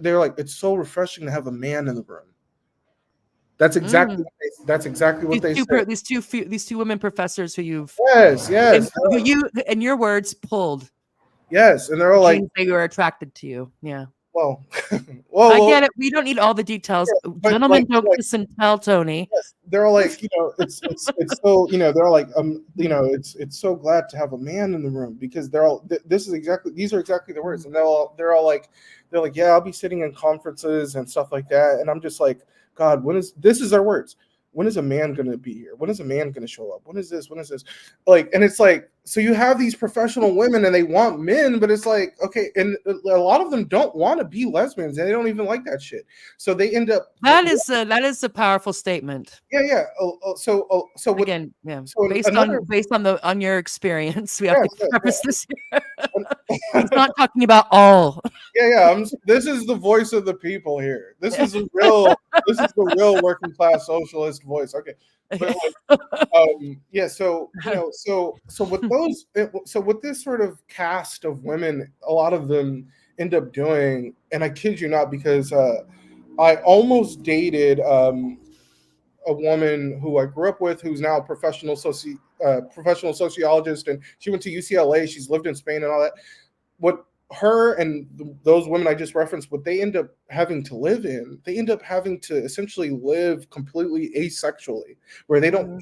they're like it's so refreshing to have a man in the room. That's exactly Mm. that's exactly what they said. These two women professors who you've Yes. who you in your words pulled, Yes, and they're all which like, means they were attracted to you. Yeah. well, I well, get it. We don't need all the details. yeah, but Gentlemen, don't kiss and tell, Tony. yes, they're all like, it's so, they're all like, it's so glad to have a man in the room because they're all, these are exactly the words, and they're all like, yeah, I'll be sitting in conferences and stuff like that, and I'm just like, God, this is our words. When is a man going to be here? When is a man going to show up? When is this? Like, and it's like, so you have these professional women and they want men, but it's like, okay. And a lot of them don't want to be lesbians and they don't even like that shit. So they end up. That is a powerful statement. Yeah. So what, Again, yeah. so Based on your experience, we have to preface this here. He's not talking about all. Yeah. This is the voice of the people here. This is the real working class socialist voice. Okay. But yeah, so with this sort of cast of women, a lot of them end up doing, and I kid you not, because I almost dated a woman who I grew up with, who's now a professional sociologist, and she went to UCLA. She's lived in Spain and all that. What her and those women I just referenced, what they end up having to live in, they end up having to essentially live completely asexually, where they don't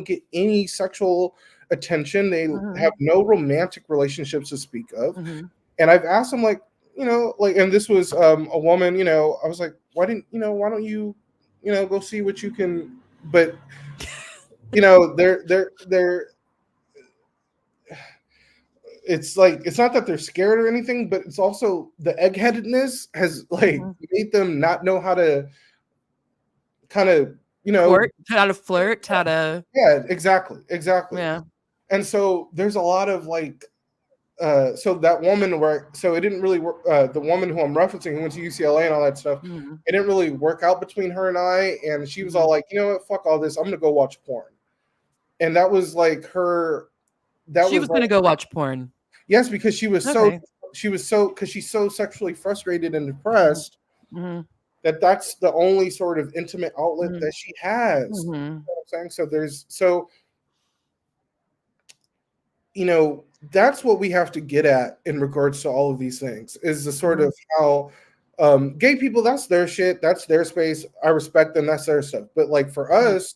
get any sexual attention. They have no romantic relationships to speak of. And I've asked them, like, and this was a woman, I was like, why don't you go see what you can, but they're it's like, it's not that they're scared or anything, but it's also the eggheadedness has like made them not know how to kind of, how to flirt, how to. Yeah, exactly. Yeah. And so there's a lot of like, so that woman it didn't really work. The woman who I'm referencing, who went to UCLA and all that stuff, it didn't really work out between her and I. And she was all like, you know what, fuck all this. I'm going to go watch porn. And that was like her. She was going to go watch porn. Yes, because because she's so sexually frustrated and depressed that's the only sort of intimate outlet that she has. You know what I'm saying? That's what we have to get at in regards to all of these things, is the sort of how gay people, that's their shit, that's their space. I respect them, that's their stuff. But like for us,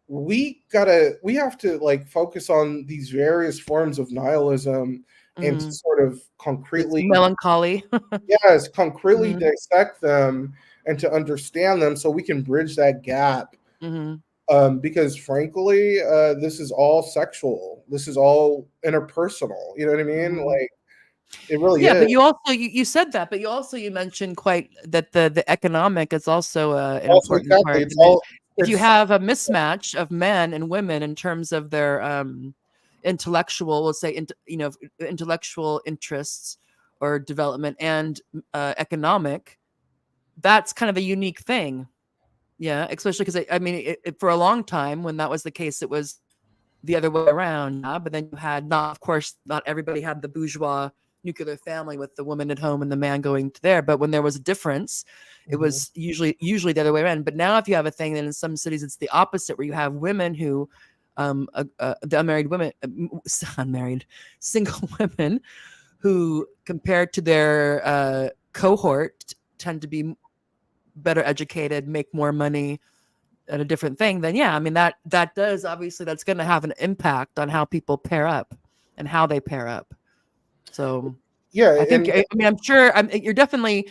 we have to like focus on these various forms of nihilism and to sort of concretely melancholy. Yes, concretely dissect them and to understand them so we can bridge that gap. Because frankly, this is all sexual. This is all interpersonal. You know what I mean? Like, it really is. But you also you said that, but you mentioned quite that the economic is also an important part. If you have a mismatch of men and women in terms of their intellectual, we'll say, intellectual interests or development and economic, that's kind of a unique thing. Yeah, especially because for a long time when that was the case, it was the other way around. But then you had not everybody had the bourgeois nuclear family with the woman at home and the man going to there. But when there was a difference, it was usually the other way around. But now if you have a thing, then in some cities it's the opposite, where you have women who, the unmarried women, single women who, compared to their cohort, tend to be better educated, make more money at a different thing. Then that does, obviously that's going to have an impact on how people pair up and how they pair up. So yeah, I think I'm sure you definitely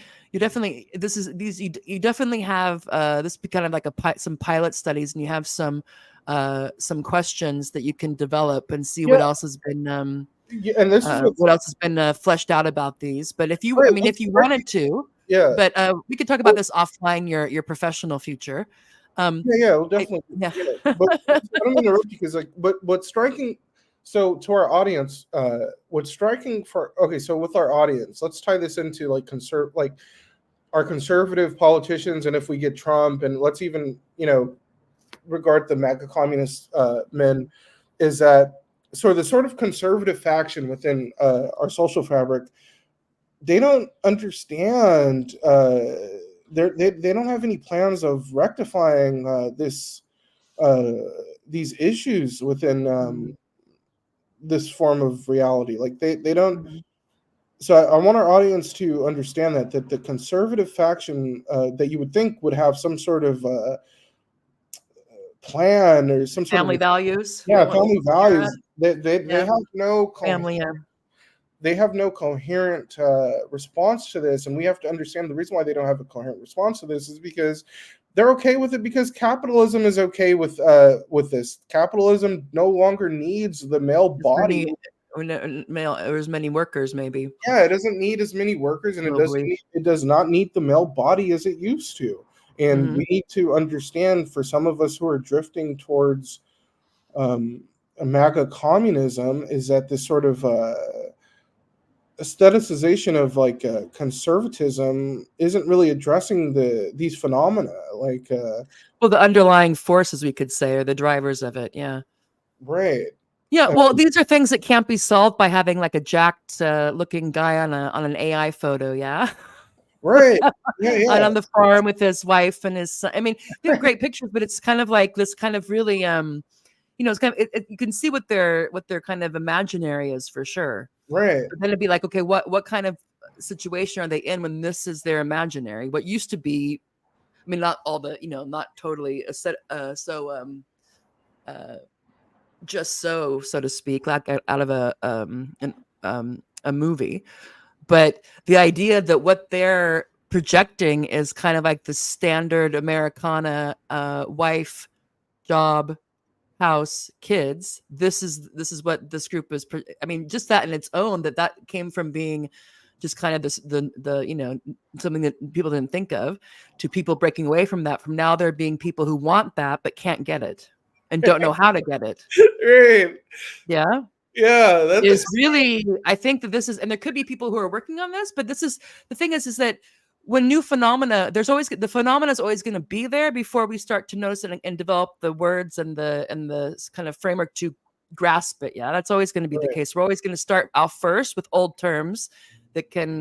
have this be kind of like some pilot studies, and you have some questions that you can develop and see what else has been and this is what else has been fleshed out about these. But if you wanted to, Yeah. But we could talk about this offline, your professional future. We'll definitely. But I don't interrupt you because but what's striking. So to our audience, what's striking so with our audience, let's tie this into our conservative politicians, and if we get Trump, and let's even regard the MAGA communist men, is that the sort of conservative faction within our social fabric, they don't understand. They don't have any plans of rectifying these issues within this form of reality. Like they don't. So I want our audience to understand that the conservative faction that you would think would have some sort of plan or some sort family of values. family values. They have no family. They have no coherent response to this, and we have to understand the reason why they don't have a coherent response to this is because they're okay with it, because capitalism is okay with this. Capitalism no longer needs the male body. As many workers, maybe. Yeah, it doesn't need as many workers, and it does not need the male body as it used to. And we need to understand, for some of us who are drifting towards a MAGA communism, is that this sort of aestheticization of conservatism isn't really addressing these phenomena. The underlying forces, we could say, or the drivers of it. Yeah. Right. Yeah. Well, these are things that can't be solved by having like a jacked looking guy on an AI photo. Yeah. Right. Yeah. On the farm with his wife and his son. I mean, they have great pictures, but it's kind of like this kind of really, it's kind of, you can see what their kind of imaginary is for sure. Right. But then it'd be like, okay, what kind of situation are they in when this is their imaginary? What used to be, I mean, not all the, not totally just so to speak, like out of a movie, but the idea that what they're projecting is kind of like the standard Americana wife, job, house, kids. This is what this group is. I mean, just that in its own, that came from being just kind of the something that people didn't think of, to people breaking away from that. From now, there being people who want that but can't get it and don't know how to get it. Right. Yeah. Yeah. That is really. I think that this is, and there could be people who are working on this, but this is the thing is that when new phenomena, the phenomena is always going to be there before we start to notice it and develop the words and the kind of framework to grasp it. Yeah, that's always going to be the case. We're always going to start off first with old terms that can,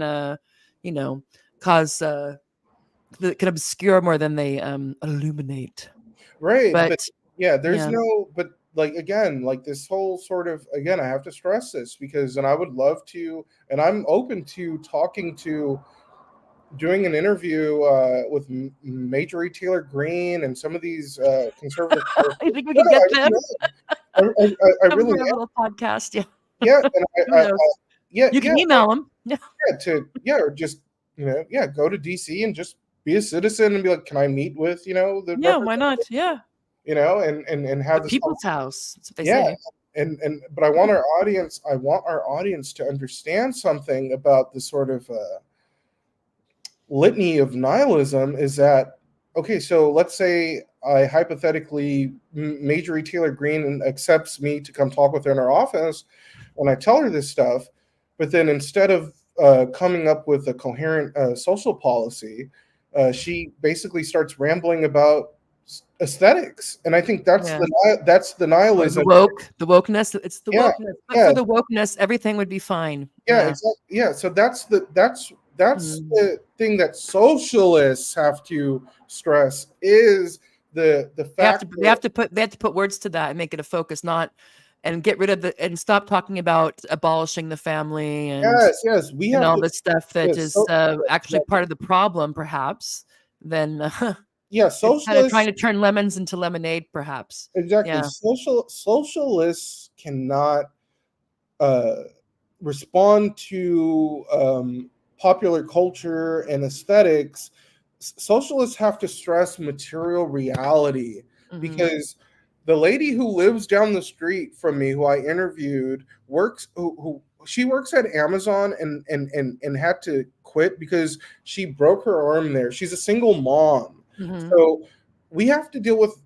cause that can obscure more than they illuminate. Right, but again, this whole sort of, again, I have to stress this because, and I would love to, and I'm open to doing an interview with Major Taylor Greene and some of these conservative. I think we can get them. I really a little podcast. Yeah. Yeah, and you can email them. Or just go to DC and just be a citizen and be like, can I meet with why not? Yeah. And have the people's house. That's what they say. But I want our audience to understand something about the sort of litany of nihilism. Is that okay? So let's say I hypothetically, Major Taylor Greene accepts me to come talk with her in her office, and I tell her this stuff, but then instead of coming up with a coherent social policy, she basically starts rambling about aesthetics, and I think that's the nihilism. The wokeness. It's the wokeness. But for the wokeness, everything would be fine. Yeah, exactly. Yeah, so that's the thing that socialists have to stress is the fact they have to put words to that and make it a focus, and get rid of and stop talking about abolishing the family and we have all this stuff that is actually part of the problem, perhaps. Then socialists kind of trying to turn lemons into lemonade, perhaps. Exactly. Yeah. Socialists cannot respond to popular culture and aesthetics. Socialists have to stress material reality, because the lady who lives down the street from me, who I interviewed, works who she works at Amazon and had to quit because she broke her arm there. She's a single mom. So we have to deal with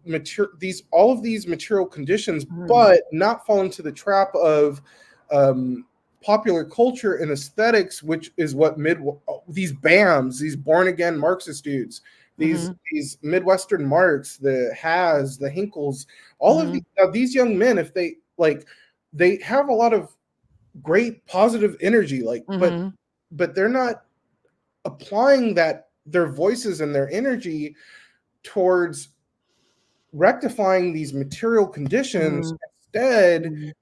all of these material conditions, but not fall into the trap of popular culture and aesthetics, which is what these BAMs, these born again Marxist dudes, these Midwestern Marks, the Has, the Hinkles, all of these young men, if they they have a lot of great positive energy, but they're not applying their voices and their energy towards rectifying these material conditions. Instead,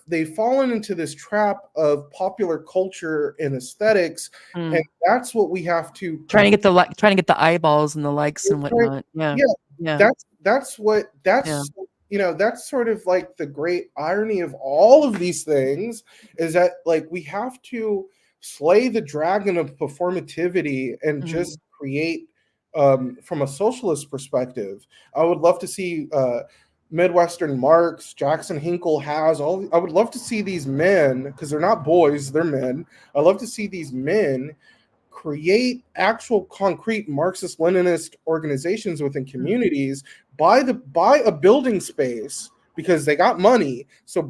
they've fallen into this trap of popular culture and aesthetics, and that's what we have to trying to get the eyeballs and the likes and whatnot. That's that's sort of like the great irony of all of these things, is that like we have to slay the dragon of performativity and just create from a socialist perspective. I would love to see Midwestern Marks, Jackson Hinkle, Has, I would love to see these men, because they're not boys, they're men. I love to see these men create actual concrete Marxist Leninist organizations within communities, buy a building space because they got money. So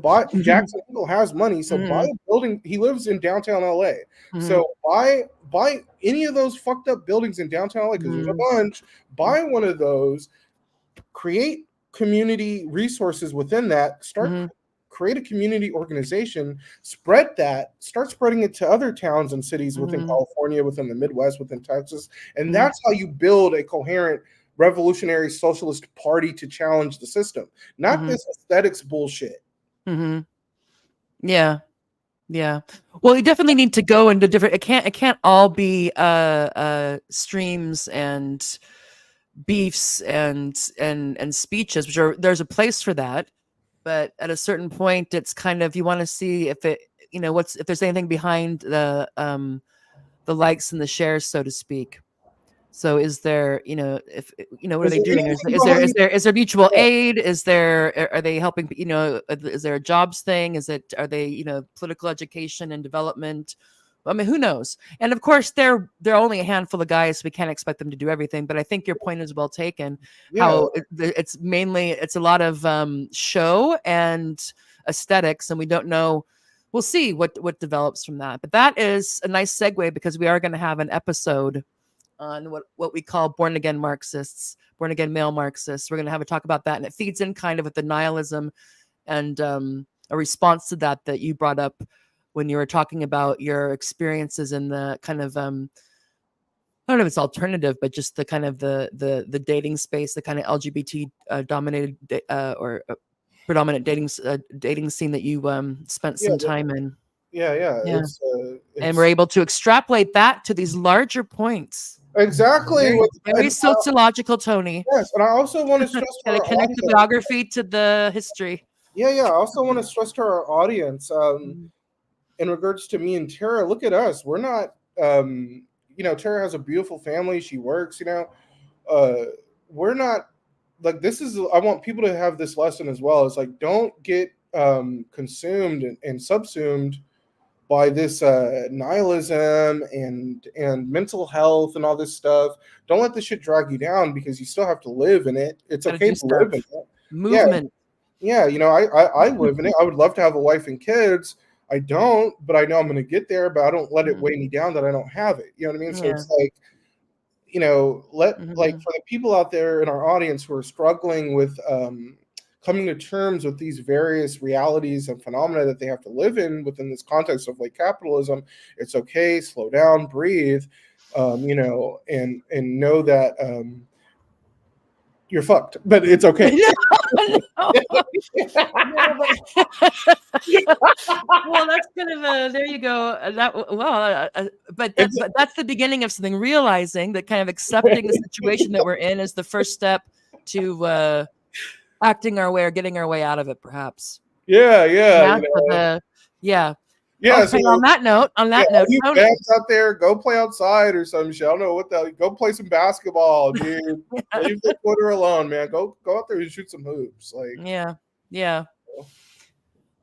Jackson Hinkle has money, so buy a building. He lives in downtown LA. So buy any of those fucked up buildings in downtown LA, because there's a bunch. Buy one of those, create community resources within that, create a community organization, start spreading it to other towns and cities within California, within the Midwest, within Texas. And that's how you build a coherent revolutionary socialist party to challenge the system, not this aesthetics bullshit. Yeah. Well, you definitely need to go into different, it can't all be streams and beefs and speeches, which there's a place for that. But at a certain point, it's kind of, you want to see if it, if there's anything behind the likes and the shares, so to speak. So is there, if what are they doing? Is there mutual aid? Are they helping? Is there a jobs thing? Are they political education and development? I mean, who knows? And of course, they're only a handful of guys, so we can't expect them to do everything. But I think your point is well taken. How it's a lot of show and aesthetics, and we don't know. We'll see what develops from that. But that is a nice segue, because we are going to have an episode on what we call born again Marxists, born again male Marxists. We're going to have a talk about that, and it feeds in kind of with the nihilism and a response to that you brought up when you were talking about your experiences in the kind of I don't know if it's alternative, but just the kind of the dating space, the kind of LGBT dominated or predominant dating scene that you spent some time in. Yeah. And we're able to extrapolate that to these larger points. Exactly. Very sociological, Tony. Yes, and I also want to stress to our connect audience, the biography to the history. Yeah. I also want to stress to our audience, in regards to me and Tara, look at us. We're not, Tara has a beautiful family. She works, we're not like, I want people to have this lesson as well. It's like, don't get consumed and subsumed by this nihilism and mental health and all this stuff. Don't let this shit drag you down, because you still have to live in it. It's okay to live in it. Movement. Yeah, I live in it. I would love to have a wife and kids. I don't, but I know I'm going to get there, but I don't let it weigh me down that I don't have it. You know what I mean? So it's like, like for the people out there in our audience who are struggling with coming to terms with these various realities and phenomena that they have to live in within this context of like capitalism, it's okay, slow down, breathe, and know that you're fucked, but it's okay. Well, that's kind of there you go. But that's the beginning of something. Realizing that, kind of accepting the situation that we're in is the first step to acting our way or getting our way out of it, perhaps. Yeah. Okay, on that note, you fans out there, go play outside or some shit. I don't know go play some basketball, dude. Leave the Twitter alone, man. Go out there and shoot some hoops. Like, yeah.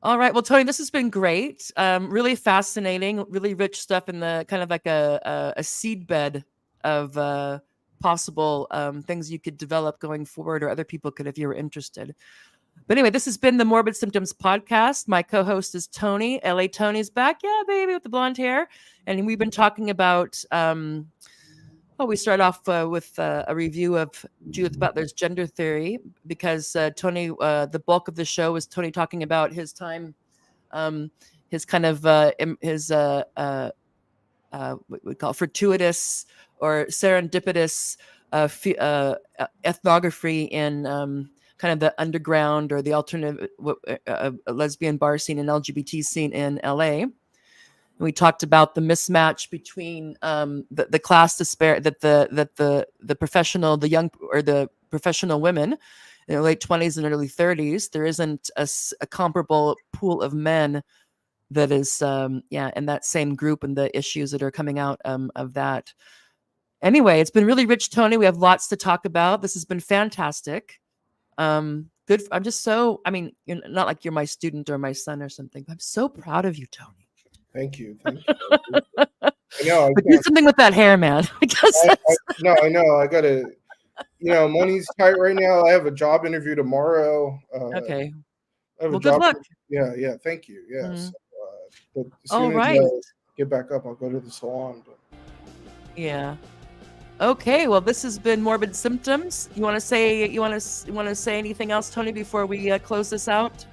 All right. Well, Tony, this has been great. Really fascinating, really rich stuff in the kind of like a seed bed of possible things you could develop going forward, or other people could if you were interested. But anyway, this has been the Morbid Symptoms podcast. My co-host is Tony. LA Tony's back. Yeah, baby, with the blonde hair. And we've been talking about, we start off with a review of Judith Butler's gender theory, because Tony, the bulk of the show was Tony talking about his time, his kind of, what we call fortuitous or serendipitous ethnography in kind of the underground or the alternative lesbian bar scene and LGBT scene in LA. And we talked about the mismatch between the class despair that the professional, the young or the professional women in their late 20s and early 30s, there isn't a comparable pool of men that is in that same group, and the issues that are coming out of that. Anyway, it's been really rich, Tony. We have lots to talk about. This has been fantastic. Good. I'm just so, I mean, not like you're my student or my son or something, but I'm so proud of you, Tony. Thank you. I know. But do something with that hair, man. I know. I gotta. Money's tight right now. I have a job interview tomorrow. Okay. I have well, good luck. Yeah. Thank you. Yes. But as All soon right. as I get back up, I'll go to the salon. But... Yeah. Okay. Well, this has been Morbid Symptoms. You want to say anything else, Tony, before we close this out?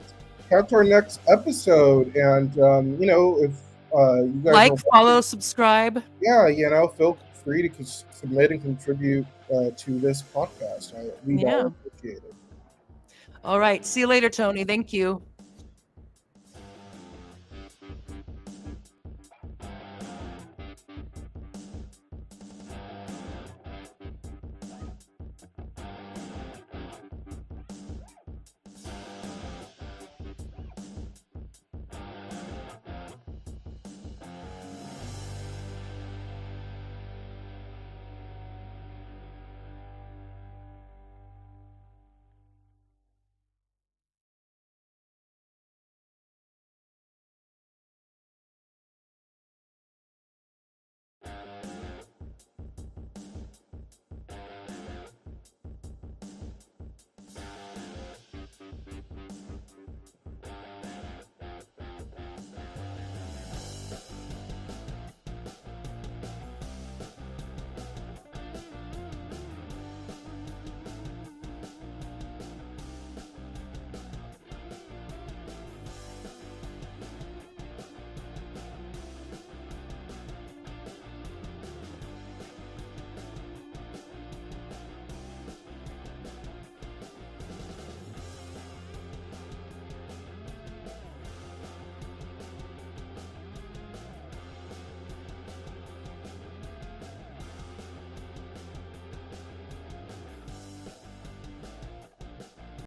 That's our next episode, and if you guys follow, subscribe. Yeah, feel free to submit and contribute to this podcast. We all appreciate it. All right. See you later, Tony. Thank you.